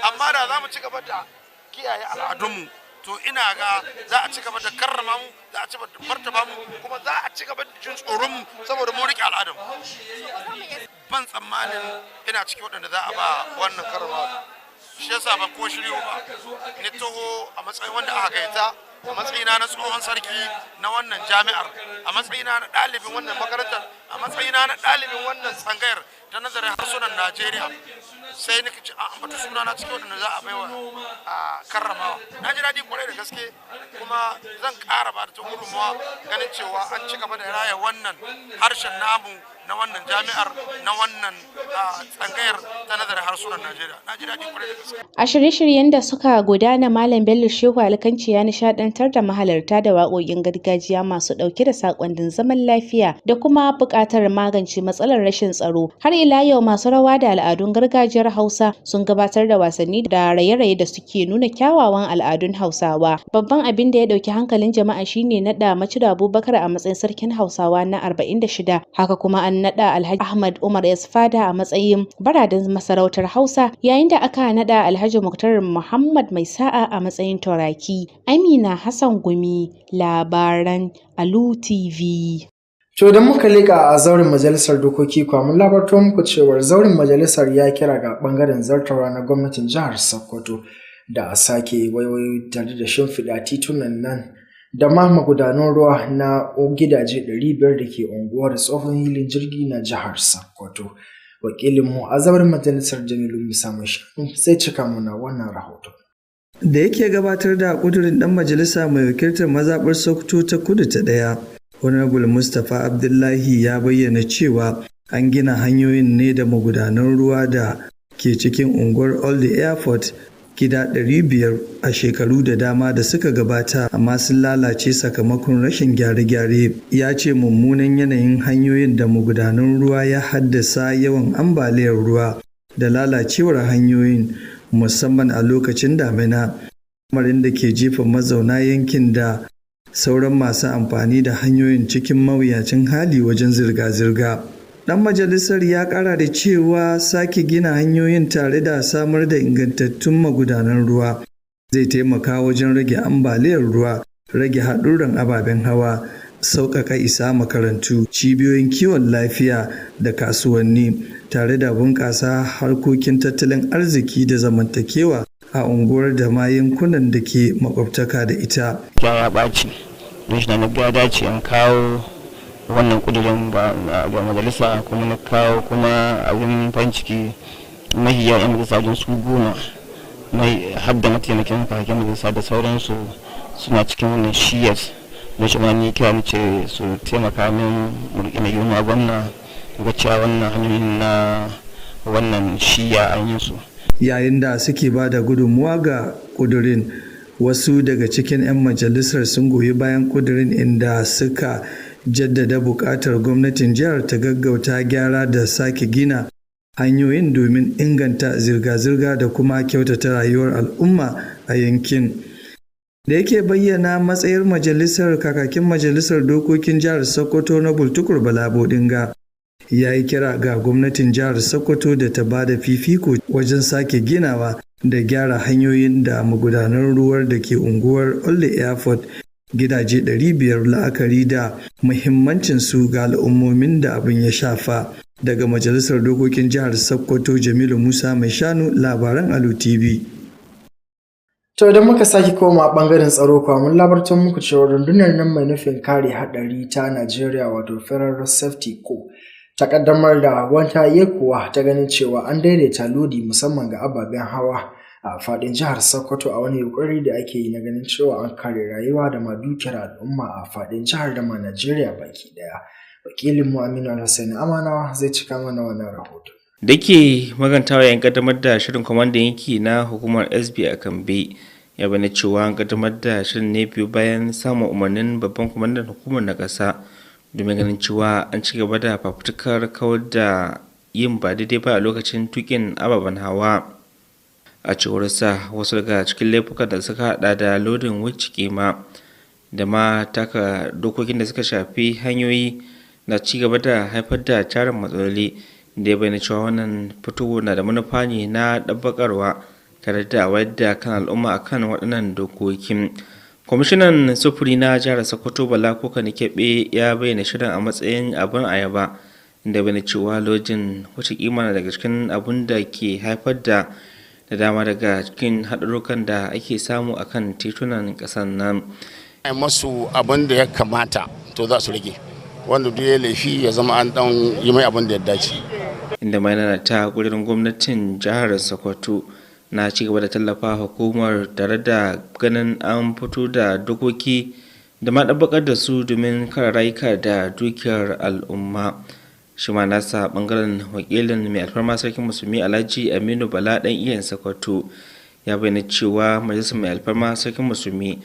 [SPEAKER 10] amma da za mu ci gaba da kiyaye al'adunmu, to ina ga za a ci gaba da karrama mu, za a ci gaba da martaba mu, kuma za a ci gaba da jin tsoron mu saboda mun rike al'adun. Ban tsammanin ina cikin waɗanda za a ba wannan karrama, shi yasa ban ko shiryo ba. Ni taho a matsayin wanda aka gaita, a matsayina na tsohon sarki na wannan jami'ar, a matsayina na ɗalibin wannan makarantar, a matsayina na ɗalibin wannan tsangayar ta nazarin harsunan Najeriya. sai nake ci an ambata sunana cikin wanda za a baiwa karramawa. Na ji daɗi kwarai da gaske kuma zan ƙara ba da gudunmawa ganin cewa an ci gaba da raya wannan harshen namu na wannan jami'ar na wannan tsangayar ta nazarin harsunan Najeriya. Na ji daɗi kwarai da gaske.
[SPEAKER 8] A shirye-shiryen da suka gudana, Malam Bello Shehu Alkanci ya nishaɗantar da mahalarta da waƙoƙin gargajiya masu ɗauke da saƙonnin zaman lafiya da kuma buƙatar magance matsalar rashin tsaro. Har ila yau masu rawa da al'adun gargajiyar Hausa sun gabatar da wasanni da raye-raye da suke nuna kyawawan al'adun Hausawa. Babban abin da ya ɗauki hankalin jama'a shine naɗa Macido Abubakar a matsayin sarkin Hausawa na 46. Haka kuma an naɗa Alhaji Ahmad Umar Yasfada a matsayin baradin masarautar Hausa, yayin da aka naɗa Alhaji Muktar Muhammad Mai Sa'a a matsayin Turaki. Amina Hassan Gumi, labaran Alu TV.
[SPEAKER 3] To da muka leƙa a zauren majalisar dokoki kuwa mun labarto muku cewar zauren majalisar ya kira ga bangaren zartarwa na gwamnatin jihar Sokoto da a sake waiwayo tare da shimfiɗa titunan nan da ma magudanan ruwa na gidaje 500 da ke unguwar tsohon hilin jirgi na jihar Sokoto. Wakilinmu a zauren majalisar Jamilu Musa Mashanu sai cika mana wannan rahoto.
[SPEAKER 9] Da yake gabatar da kudurin dan majalisa mai wakiltar mazaɓar Sokoto ta Kudu ta ɗaya, Honorable Mustapha Abdullahi ya bayyana cewa an gina hanyoyin ne da magudanan ruwa da ke cikin unguwar Old Airport gida 500 a shekaru da dama da suka gabata, amma sun lalace sakamakon rashin gyare-gyare. Ya ce mummunan yanayin hanyoyin da magudanan ruwa ya haddasa yawan ambaliyar ruwa da lalacewar hanyoyin musamman a lokacin damina, lamarin da ke jefa mazauna yankin da sauran masu amfani da hanyoyin cikin mawuyacin hali wajen zirga-zirga. Dan majalisar ya kara da cewa sake gina hanyoyin tare da samar da ingantattun magudanan ruwa zai taimaka wajen rage ambaliyar ruwa, rage haɗurran ababen hawa, sauƙaƙa isa makarantu, cibiyoyin kiwon lafiya da kasuwanni, tare da bunƙasa harkokin tattalin arziki da zamantakewa a unguwar da ma yankunan da ke makwabtaka da ita.
[SPEAKER 11] Ya ɓaci, don shi na ga dace an kawo wannan kudirin ga majalisa, kuma na kawo kuma abin farin ciki mahi yawan 'yan majalisa wajen su 10 mai hadda mataimakin kakakin majalisa da sauransu suna cikin wannan shiyar. Don shi wani kira ce su taimaka min mai girma gwamna ga cewa wannan hanyoyin na wannan shiya an yi su.
[SPEAKER 9] Yayin da suke ba da gudunmuwa ga kudurin, wasu daga cikin 'yan majalisar sun goyi bayan kudirin, inda suka jaddada buƙatar gwamnatin jihar ta gaggauta gyara da sake gina hanyoyin domin inganta zirga-zirga da kuma kyautata rayuwar al'umma a yankin. Da yake bayyana matsayar majalisar, kakakin majalisar dokokin jihar Sokoto na Bultukur Bala Bodinga ya yi kira ga gwamnatin jihar Sokoto da ta ba da fifiko wajen sake ginawa da gyara hanyoyin da magudanan ruwar da ke unguwar Old Airport gidaje 500 la'akari da muhimmancin su ga al'ummomin da abin ya shafa. Daga majalisar dokokin jihar Sokoto, Jamilu Musa Mashanu, labaran Alu TV.
[SPEAKER 3] To idan muka sake koma bangaren tsaro kuwa mun labartar muku cewa rundunar nan mai nufin kare hadari ta Najeriya wato Federal Safety Corps ta kaddamar da wata yekuwa ta ganin cewa an daidaita lodi musamman ga ababen hawa a fadin jihar Sokoto a wani yunkuri da ake yi na ganin cewa an kare rayuwa da ma dukiyar al'umma a fadin jihar da ma Najeriya baki daya. Wakilin mu Aminu Hussein Amanawa zai cika mana wannan rahoto.
[SPEAKER 1] Da ke magantawa yan kaddamar da shirin kwamandan yanki na hukumar SB a Kambe, ya bane cewa an kaddamar da shirin ne biyu bayan samun umarnin babban kwamandan hukumar na ƙasa domin ganin cewa an ci gaba da fafutukar kawar da yin ba daidai ba a lokacin tukin ababen hawa. A cewar sa, wasu daga cikin laifukan da suka hada da lodin wuce kima da ma taka dokokin da suka shafi hanyoyi na ci gaba da haifar da tarin matsaloli, da ya bayyana cewa wannan fitowa na da manufa ne na ɗabbaƙarwa tare da wayar da kan al'umma akan waɗannan dokokin. Kwamishinan sufuri na jihar Sokoto Bala Kokani Kebe ya bayyana shirin a matsayin abin ayaba, da bayyana cewa lojin wuce kima na daga cikin abin da ke haifar da dama daga cikin haɗarurrukan da ake samu akan titunan ƙasar nan.
[SPEAKER 10] Masu abin da ya kamata to za su rage, wanda duk ya laifi ya zama an dan yi mai abin da ya dace.
[SPEAKER 1] inda mai ta gurin gwamnatin jihar Sokoto na ci gaba da tallafa hukumar tare da ganin an fito da dokoki da ma ɗabbaƙar da su domin kare rayuka da dukiyar al'umma. Shi ma nasa ɓangaren wakilin mai alfarma sarkin musulmi Alhaji Aminu Bala ɗan iyayen Sokoto ya bayyana cewa majalisar mai alfarma sarkin musulmi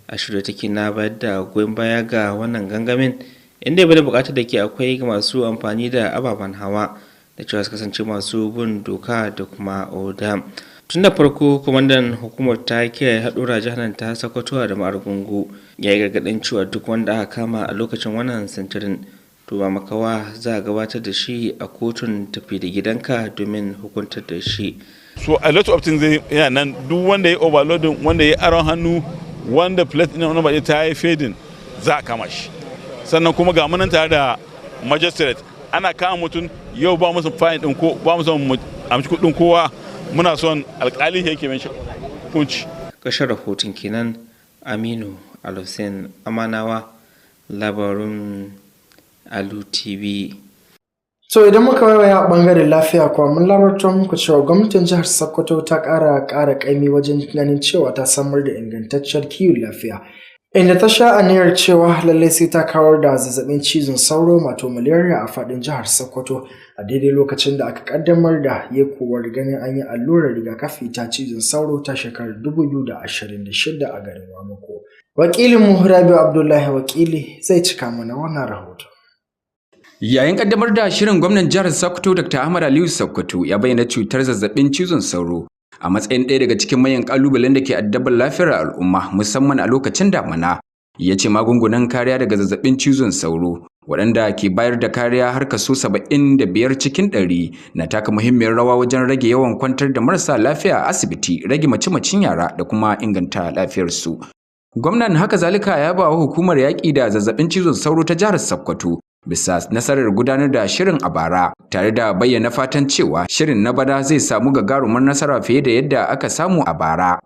[SPEAKER 1] a shirye take na bayar da goyon baya ga wannan gangamin, inda ya bada buƙatar da ke akwai ga masu amfani da ababen hawa da cewa su kasance masu bin doka da kuma oda. Tun da farko kwamandan hukumar ta kiyaye haɗura jihar ta Sokoto da Ma'argungu ya yi gargaɗin cewa duk wanda aka kama a lokacin wannan sintirin to ba makawa za a gabatar da shi a kotun tafi da gidanka domin hukuntar da shi.
[SPEAKER 12] So a lot of things yana nan, duk wanda ya overloading, wanda ya aron hannu, wanda plate ɗin wani baɗi ta yi fading za a kama shi. Sannan kuma ga munan tare da magistrate ana kama mutum yau ba musu fine ɗin ko ba musu amshi kuɗin kowa, muna son alƙali yake mai hukunci.
[SPEAKER 1] Ƙarshen rahoton kenan. Aminu Alhussein Amanawa, labarun Alu TV.
[SPEAKER 3] So idan muka waiwaya a bangaren lafiya kuwa mun labarta muku cewa gwamnatin jihar Sokoto ta ƙara ƙaimi wajen ganin cewa ta samar da ingantacciyar kiwon lafiya, inda ta sha aniyar cewa lallai sai ta kawar da zazzabin cizon sauro wato malaria a faɗin jihar Sokoto a daidai lokacin da aka kaddamar da yekuwar ganin an yi allurar rigakafi ta cizon sauro ta shekarar 2026 a garin Wamako. Wakilinmu Rabiu Abdullahi Wakili zai cika mana wannan rahoton.
[SPEAKER 14] Yayin kaddamar da shirin gwamnan jihar Sokoto Dr. Ahmad Aliyu Sokoto ya bayyana cutar zazzabin cizon sauro a matsayin ɗaya daga cikin manyan kalubalen da ke addabar lafiyar al'umma musamman a lokacin damina. Ya ce magungunan kariya daga zazzabin cizon sauro waɗanda ke bayar da kariya har kaso 75 cikin 100 na taka muhimmiyar rawa wajen rage yawan kwantar da marasa lafiya a asibiti, rage mace-macen yara da kuma inganta lafiyarsu. Gwamnan haka zalika ya ba wa hukumar yaƙi da zazzabin cizon sauro ta jihar Sokoto bisa nasarar gudanar da shirin a bara, tare da bayyana fatan cewa shirin na bana zai samu gagarumar nasara fiye da yadda aka samu a bara.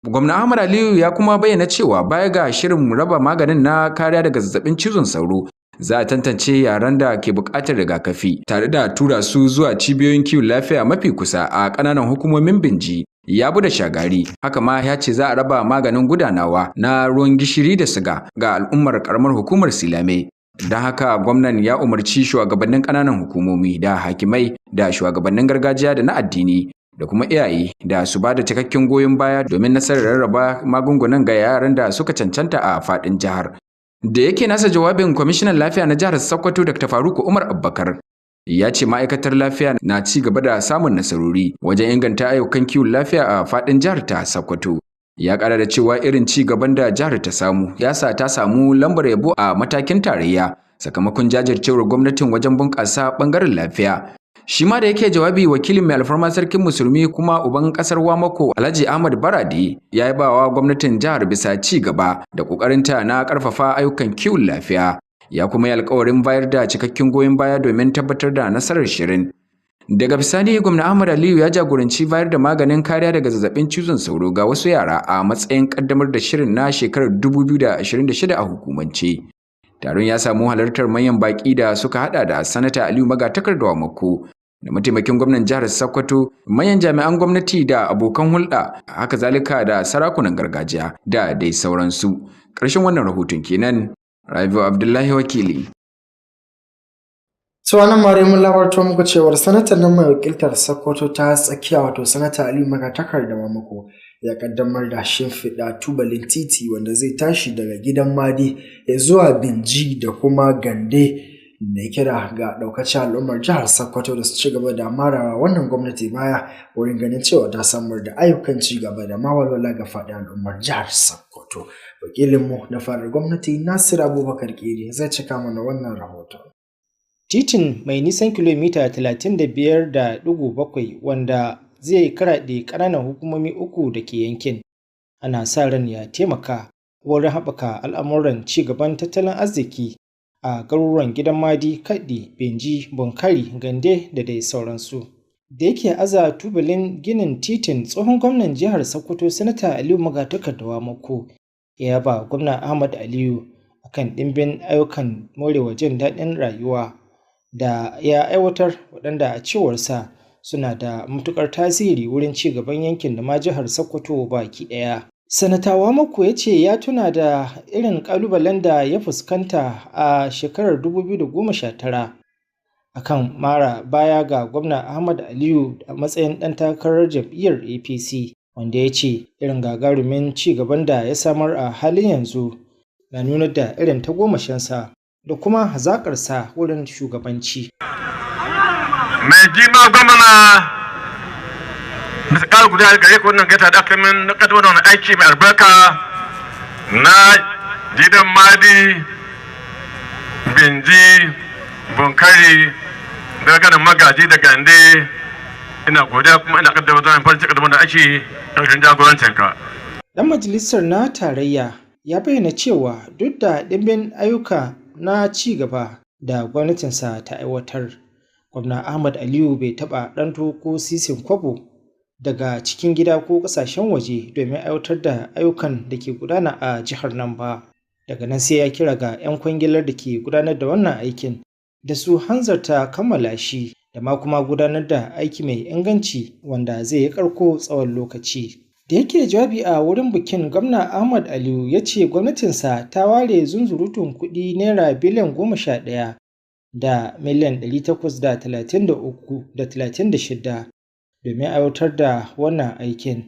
[SPEAKER 14] Gwamna Ahmad Aliyu ya kuma bayyana cewa baya ga shirin raba maganin na kariya daga zazzabin cizon sauro, za a tantance yaran da ke buƙatar rigakafi tare da tura su zuwa cibiyoyin kiwon lafiya mafi kusa a ƙananan hukumomin Binji, Yabu da Shagari. Haka ma ya ce za a raba maganin gudanawa na ruwan gishiri da siga ga al'ummar ƙaramar hukumar Silame. Don haka gwamnan ya umarci shugabannin ƙananan hukumomi da hakimai da shugabannin gargajiya da na addini da kuma iyaye da su ba da cikakken goyon baya domin nasarar rarraba magungunan ga yaran da suka cancanta a faɗin jihar. Da yake nasa jawabin kwamishinan lafiya na jihar Sokoto Dr. Faruku Umar Abubakar ya ce ma'aikatar lafiya na ci gaba da samun nasarori wajen inganta ayyukan kiwon lafiya a faɗin jihar ta Sokoto. Ya ƙara da cewa irin ci gaban da jihar ta samu ya sa ta samu lambar yabo a matakin tarayya sakamakon jajircewar gwamnatin wajen bunƙasa ɓangaren lafiya. Shi ma da yake jawabi wakilin mai alfarma sarkin musulmi kuma uban ƙasar Wamako Alhaji Ahmad Barade ya yi bawa gwamnatin jihar bisa ci gaba da ƙoƙarinta na ƙarfafa ayyukan kiwon lafiya. Ya kuma yi alƙawarin bayar da cikakken goyon baya domin tabbatar da nasarar shirin. Daga bisani gwamna Ahmad Aliyu ya jagoranci bayar da maganin kariya daga zazzabin cizon sauro ga wasu yara a matsayin kaddamar da shirin na shekarar 2026 a hukumance. Taron ya samu halartar manyan baki da suka hada da Sanata Aliyu Magatakarda Mako da mataimakin gwamnan jihar Sokoto, manyan jami'an gwamnati da abokan hulɗa, haka zalika da sarakunan gargajiya da dai sauransu. Ƙarshen wannan rahoton kenan. Rabiu Abdullahi Wakili.
[SPEAKER 3] So anan mare mun labarto muku cewar sanatar nan mai wakiltar Sokoto ta tsakiya wato Sanata Aliyu Magatakarda Mako ya kaddamar da shimfiɗa tubalin titi wanda zai tashi daga gidan Madi ya zuwa Binji da kuma Gande, da kira ga ɗaukacin al'ummar jihar Sokoto da su ci gaba da marawa wannan gwamnati baya wurin ganin cewa ta samar da ayyukan ci gaba da mawalwala ga faɗin al'ummar jihar Sokoto. Wakilinmu na fadar gwamnati Nasir Abubakar Kiri zai cika mana wannan rahoton.
[SPEAKER 17] Titin mai nisan kilomita 35.7 wanda zai karaɗe ƙananan hukumomi uku da ke yankin, ana sa ran ya taimaka wurin haɓaka al'amuran ci gaban tattalin arziki a garuruwan Gidan Madi, Kaɗi, Benji, Bonkari, Gande da dai sauransu. Da yake aza tubalin ginin titin, tsohon gwamnan jihar Sokoto Sanata Aliyu Magatakarda Mako ya ba gwamna Ahmad Aliyu akan ɗimbin ayyukan morewa jin daɗin rayuwa da ya aiwatar waɗanda a cewarsa suna da matuƙar tasiri wurin ci gaban yankin da ma jihar Sokoto baki ɗaya. Sanata Wamako ya ce ya tuna da irin ƙalubalen da ya fuskanta a shekarar 2019 akan mara baya ga gwamna Ahmad Aliyu a matsayin ɗan takarar jam'iyyar APC, wanda ya ce irin gagarumin ci gaban da ya samar a halin yanzu na nuna da irin tagomashinsa da kuma hazaƙarsa wurin shugabanci.
[SPEAKER 18] Mai jima gwamna bisa ƙara guda gare ku wannan gaita da aka min na ƙaddamar da wani aiki mai albarka na gidan Madi, Binji, Bunkari, daga Magaji da Gande. Ina godiya kuma ina ƙaddamar da farin cikin da ake ƙarshen jagorancinka.
[SPEAKER 17] Dan majalisar na tarayya ya bayyana cewa duk da ɗimbin ayyuka na ci gaba da gwamnatinsa ta aiwatar, gwamna Ahmad Aliyu bai taɓa ɗanto ko sisin kwabo daga cikin gida ko ƙasashen waje domin aiwatar da ayyukan da ke gudana a jihar nan ba. Daga nan sai ya kira ga 'yan kwangilar da ke gudanar da wannan aikin da su hanzarta kammala shi da ma kuma gudanar da aiki mai inganci wanda zai yi ƙarko tsawon lokaci. Da yake jawabi a wurin bikin, gwamna Ahmad Aliyu ya ce gwamnatinsa ta ware zunzurutun kuɗi naira biliyan 11 da miliyan 833.36 domin aiwatar da wannan aikin,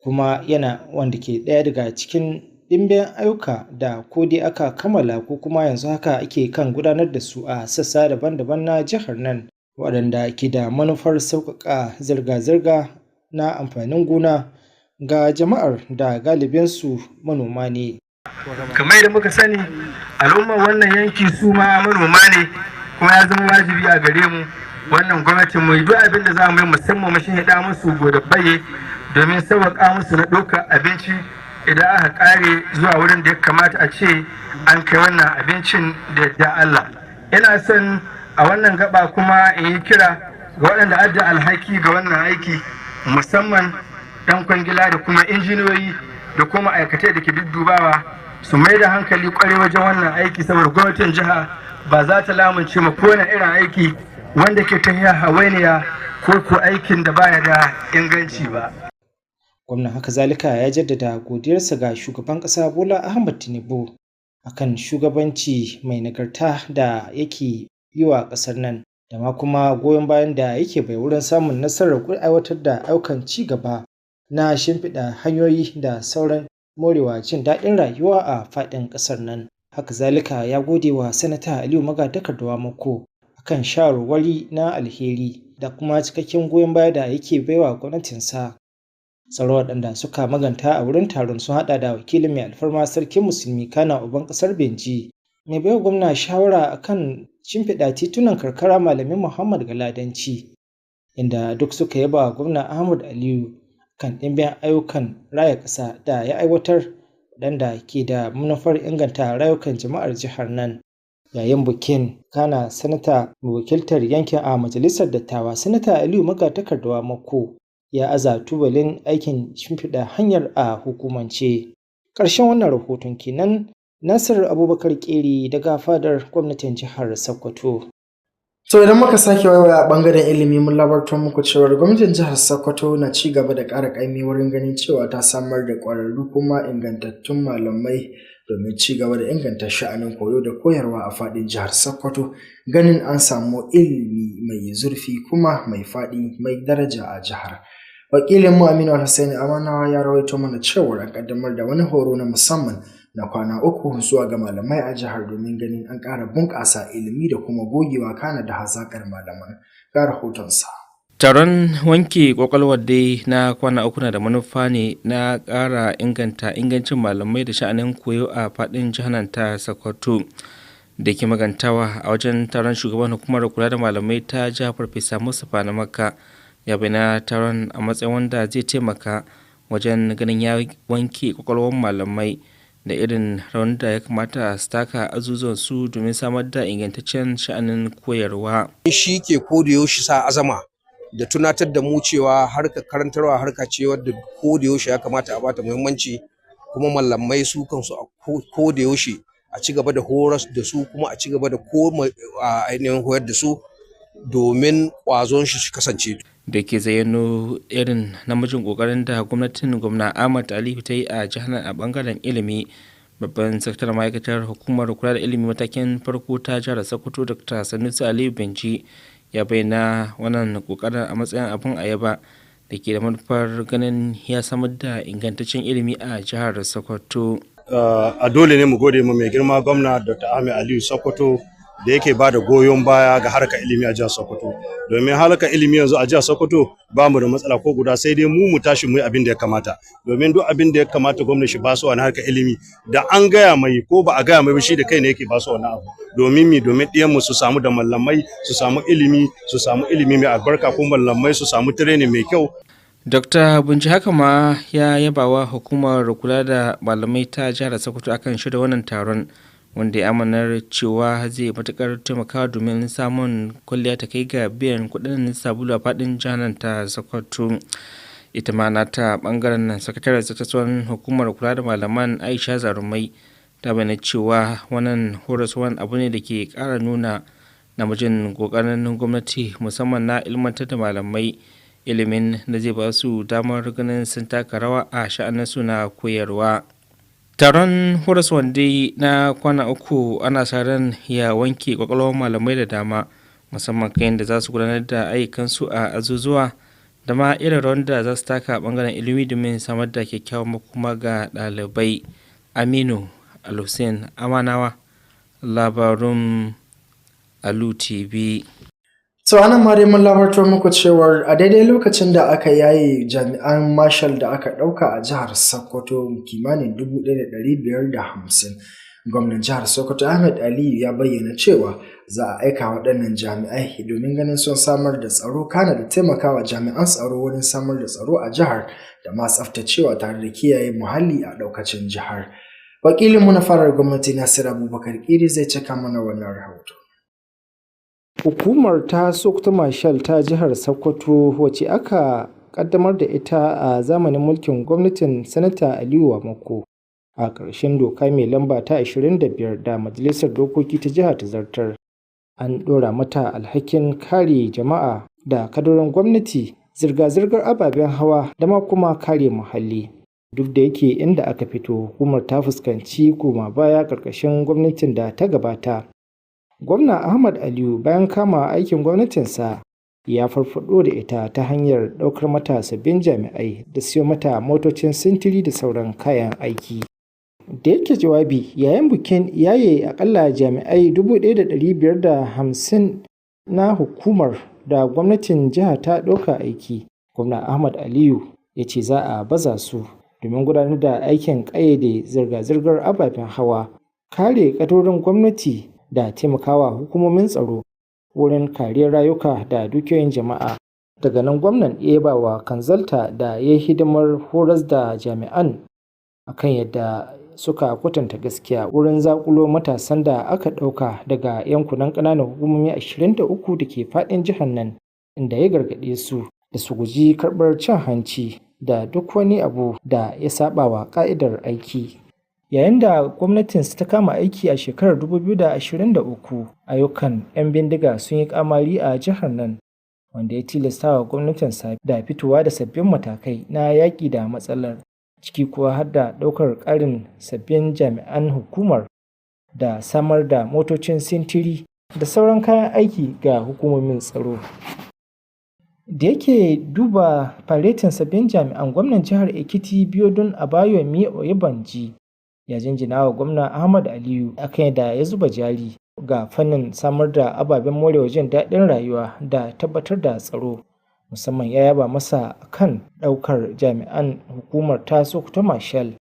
[SPEAKER 17] kuma yana wanda ke ɗaya daga cikin ɗimbin ayyuka da ko dai aka kammala ko kuma yanzu haka ake kan gudanar da su a sassa daban-daban na jihar nan, waɗanda ke da manufar sauƙaƙa zirga-zirga na amfanin gona ga jama'ar da galibinsu manoma ne.
[SPEAKER 19] Kamar da muka sani, al'ummar wannan yanki su ma manoma ne, kuma ya zama wajibi a gare mu wannan gwamnatin mu duk abin da za mu yi musamman mu shine musu godabaye domin sauƙaƙa musu na ɗaukar abinci idan aka ƙare zuwa wurin da ya kamata a ce an kai wannan abincin da yadda Allah. Ina son a wannan gaba kuma in yi kira ga waɗanda adda alhaki ga wannan aiki, musamman ɗan kwangila da kuma injiniyoyi da kuma ma'aikatai da ke duddubawa su mai da hankali kwarai wajen wannan aiki, saboda gwamnatin jiha ba za ta lamunce ma kowane irin aiki wanda ke tafiya hawainiya ko aikin da baya da inganci ba.
[SPEAKER 17] Gwamnan haka zalika ya jaddada godiyarsa ga shugaban ƙasa Bola Ahmed Tinubu akan shugabanci mai nagarta da yake yi wa ƙasar nan, da ma kuma goyon bayan da yake bai wurin samun nasarar aiwatar da ayyukan ci gaba na shimfiɗa hanyoyi da sauran morewa jin daɗin rayuwa a faɗin ƙasar nan. Haka zalika ya gode wa Sanata Aliyu Magatakarda Mako akan shawarwari na alheri da kuma cikakken goyon baya da yake baiwa gwamnatinsa. Sauran waɗanda suka maganta a wurin taron sun haɗa da wakilin mai alfarma sarkin musulmi kana uban ƙasar Benji, mai baiwa gwamna shawara akan shimfiɗa titunan karkara Malamin Muhammad Galadanci, inda duk suka yaba gwamna Ahmad Aliyu kan ɗimbin ayyukan raya ƙasa da ya aiwatar waɗanda ke da manufar inganta rayukan jama'ar jihar nan. Yayin bikin, kana sanata mai wakiltar yankin a majalisar dattawa Sanata Aliyu Magatakarda Mako ya aza tubalin aikin shimfiɗa hanyar a hukumance. Ƙarshen wannan rahoton kenan. Nasir Abubakar Ƙeri daga fadar gwamnatin jihar Sokoto.
[SPEAKER 3] To idan muka sake waiwaya a bangaren ilimi, mun labartar muku cewa gwamnatin jihar Sokoto na ci gaba da ƙara ƙaimi wurin ganin cewa ta samar da ƙwararru kuma ingantattun malamai domin ci gaba da inganta sha'anin koyo da koyarwa a faɗin jihar Sokoto, ganin an samu ilimi mai zurfi kuma mai faɗi mai daraja a jihar. Wakilin mu Aminu Hussaini Amanawa ya rawaito mana cewa an kaddamar da wani horo na musamman na kwana 3 zuwa ga malamai a jihar domin ganin an ƙara bunƙasa ilimi da kuma gogewa kana da hazaƙar malaman. Ga rahotonsa.
[SPEAKER 1] Taron wanke kwakwalwar dai na kwana 3 na da manufa ne na ƙara inganta ingancin malamai da sha'anin koyo a faɗin jihar ta Sokoto. Da ke magantawa a wajen taron, shugaban hukumar kula da malamai ta jihar Farfesa Mustapha na Makka ya bayyana taron a matsayin wanda zai taimaka wajen ganin ya wanke kwakwalwar malamai da irin rawan da ya kamata su taka azuzuwan su domin samar da ingantaccen sha'anin koyarwa.
[SPEAKER 20] Shi ke yaushe sa azama da tunatar da mu cewa harkar karantarwa harka ce wadda yaushe ya kamata a bata muhimmanci, kuma malamai su kansu a yaushe a ci gaba da horas da su kuma a ci gaba da ainihin hoyar da su domin ƙwazon shi kasance.
[SPEAKER 1] Da ke zayyano irin namijin kokarin da gwamnatin gwamna Ahmad Aliyu ta yi a jihar a bangaren ilimi, babban sakataren ma'aikatar hukumar kula da ilimi matakin farko ta jihar Sokoto Dr. Sanusi Aliyu Benji ya bayyana wannan kokarin a matsayin abin ayaba da ke da manufar ganin ya samar da ingantaccen ilimi a jihar Sokoto.
[SPEAKER 13] A dole ne mu gode ma mai girma gwamna Dr. Ahmed Aliyu Sokoto da yake ba da goyon baya ga harkar ilimi a jihar Sokoto. Domin harkar ilimi yanzu a jihar Sokoto ba mu da matsala ko guda, sai dai mu tashi mu yi abin da ya kamata. Domin duk abin da ya kamata gwamnati shi ba su wani harkar ilimi da an gaya mai ko ba a gaya mai ba, shi da kai ne yake ba su wani abu. Domin ɗiyan mu su samu da mallamai, su samu ilimi mai albarka, ko mallamai su samu training mai kyau.
[SPEAKER 1] Dr. Bunji haka ma ya yabawa hukumar kula da malamai ta jihar Sokoto akan shirya wannan taron, wanda ya amanar cewa zai matukar taimakawa domin samun kwalliya ta kai ga biyan kudin sabulu a fadin jihar ta Sokoto. Ita ma na ta bangaren sakataren zartaswan hukumar kula da malaman Aisha Zarumai ta bayyana cewa wannan horaswan abu ne da ke kara nuna namijin kokarin gwamnati, musamman na ilmantar da malamai ilimin da zai ba su damar ganin sun taka rawa a sha'aninsu na koyarwa. Taron horaswan dai na kwana uku ana sa ran ya wanke kwakwalwar malamai da dama, musamman kan da za su gudanar da ayyukansu a azuzuwa da ma irin rawar da za su taka bangaren ilimi domin samar da kyakkyawan makoma ga ɗalibai. Aminu Al-Hussein Amanawa, labarun Alu TV.
[SPEAKER 3] So anan ma dai mun labartar muku cewar a daidai lokacin da aka yaye jami'an marshal da aka ɗauka a jihar Sokoto kimanin 1,550, gwamnan jihar Sokoto Ahmed Aliyu ya bayyana cewa za a aika waɗannan jami'ai domin ganin sun samar da tsaro, kana da taimakawa jami'an tsaro wurin samar da tsaro a jihar da ma tsaftacewa tare da kiyaye muhalli a ɗaukacin jihar. Wakilinmu na farar gwamnati Nasir Abubakar Kiri zai cika mana wannan rahoto.
[SPEAKER 17] Hukumar ta Sokoto Marshal ta jihar Sokoto, wacce aka kaddamar da ita a zamanin mulkin gwamnatin Sanata Aliyu Wamako a ƙarshen doka mai lamba ta 25 da Majalisar Dokoki ta jihar ta zartar, an ɗora mata alhakin kare jama'a da kadarorin gwamnati, zirga-zirgar ababen hawa da ma kuma kare muhalli. Duk da yake inda aka fito, hukumar ta fuskanci koma baya ƙarƙashin gwamnatin da ta gabata. Gwamna Ahmad Aliyu bayan kama aikin gwamnatinsa ya farfado da ita ta hanyar ɗaukar mata sabbin jami'ai da siyo mata motocin sintiri da sauran kayan aiki. Da yake jawabi yayin bikin yaye akalla jami'ai 1,550 na hukumar da gwamnatin jiha ta ɗauka aiki, Gwamna Ahmad Aliyu ya ce za a baza su domin gudanar da aikin ƙayyade zirga-zirgar ababen hawa, kare ƙadarorin gwamnati da taimakawa hukumomin tsaro wurin kariyar rayuka da dukiyoyin jama'a. Daga nan gwamnan ya yaba wa kanzalta da ya hidimar horas da jami'an akan yadda suka kwatanta gaskiya wurin zakulo matasan da aka ɗauka daga yankunan ƙananan hukumomi 23 da ke faɗin jihar nan, inda ya gargaɗe su da su guji karɓar cin hanci da duk wani abu da ya saɓa wa ƙa'idar aiki. Yayin da gwamnatinsu ta kama aiki a shekarar 2023, ayyukan 'yan bindiga sun yi kamari a jihar nan, wanda ya tilasta wa gwamnatinsa da fitowa da sabbin matakai na yaƙi da matsalar, ciki kuwa har da ɗaukar ƙarin sabbin jami'an hukumar da samar da motocin sintiri da sauran kayan aiki ga hukumomin tsaro. Da yake duba faretin sabbin jami'an, gwamnan jihar Ekiti Biodun Abayomi Oyebanji ya jinjina wa gwamna Ahmad Aliyu akan yadda ya zuba jari ga fannin samar da ababen more jin daɗin rayuwa da tabbatar da tsaro. Musamman ya yaba masa kan ɗaukar jami'an hukumar ta Sokoto Marshal,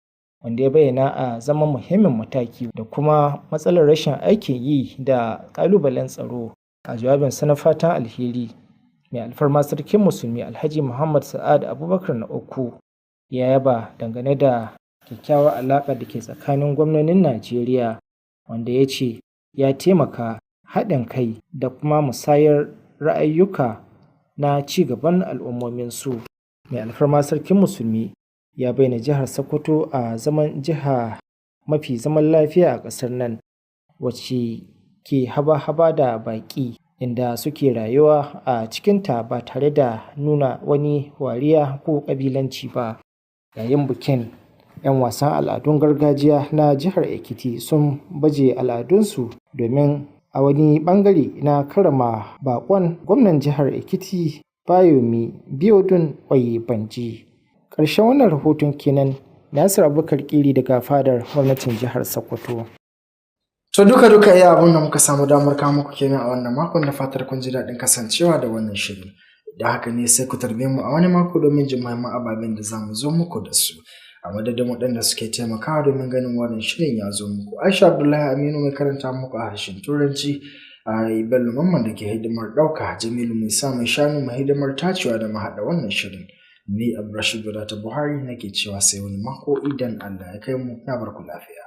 [SPEAKER 17] wanda ya bayyana a zaman muhimmin mataki da kuma matsalar rashin aikin yi da ƙalubalen tsaro. A jawabinsa na fatan alheri, mai alfarma sarkin musulmi Alhaji Muhammad Sa'ad Abubakar na uku ya yaba dangane da kyakkyawar alaƙa da ke tsakanin gwamnonin Najeriya, wanda ya ce ya taimaka haɗin kai da kuma musayar ra'ayyuka na ci gaban al'ummominsu. Mai alfarma sarkin musulmi ya bayyana jihar Sokoto a zaman jiha mafi zaman lafiya a ƙasar nan, wacce ke haba-haba da baƙi inda suke rayuwa a cikinta ba tare da nuna wani wariya ko ƙabilanci ba. Yayin bikin, 'yan wasan al'adun gargajiya na jihar Ekiti sun baje al'adunsu domin a wani ɓangare na karrama baƙon gwamnan jihar Ekiti Bayomi Biodun Oyebanji. Ƙarshen wannan rahoton kenan. Nasir Abubakar Kiri daga fadar gwamnatin jihar Sokoto.
[SPEAKER 3] To duka iya abun da muka samu damar kawo muku kenan a wannan makon, da fatar kun ji daɗin kasancewa da wannan shirin. Da haka ne sai ku tarbe mu a wani mako domin jin muhimman ababen da za mu zo muku da su. A madadin waɗanda suke taimakawa domin ganin wannan shirin ya zo muku. Aisha Abdullahi Aminu mai karanta muku a harshen Turanci, a Bello Mamman da ke hidimar ɗauka, Jamilu mai sa mai shanu mai hidimar tacewa da mahaɗa wannan shirin. Ni Abdulrashid Wadata Buhari nake cewa sai wani mako idan Allah ya kai mu. Na barku lafiya.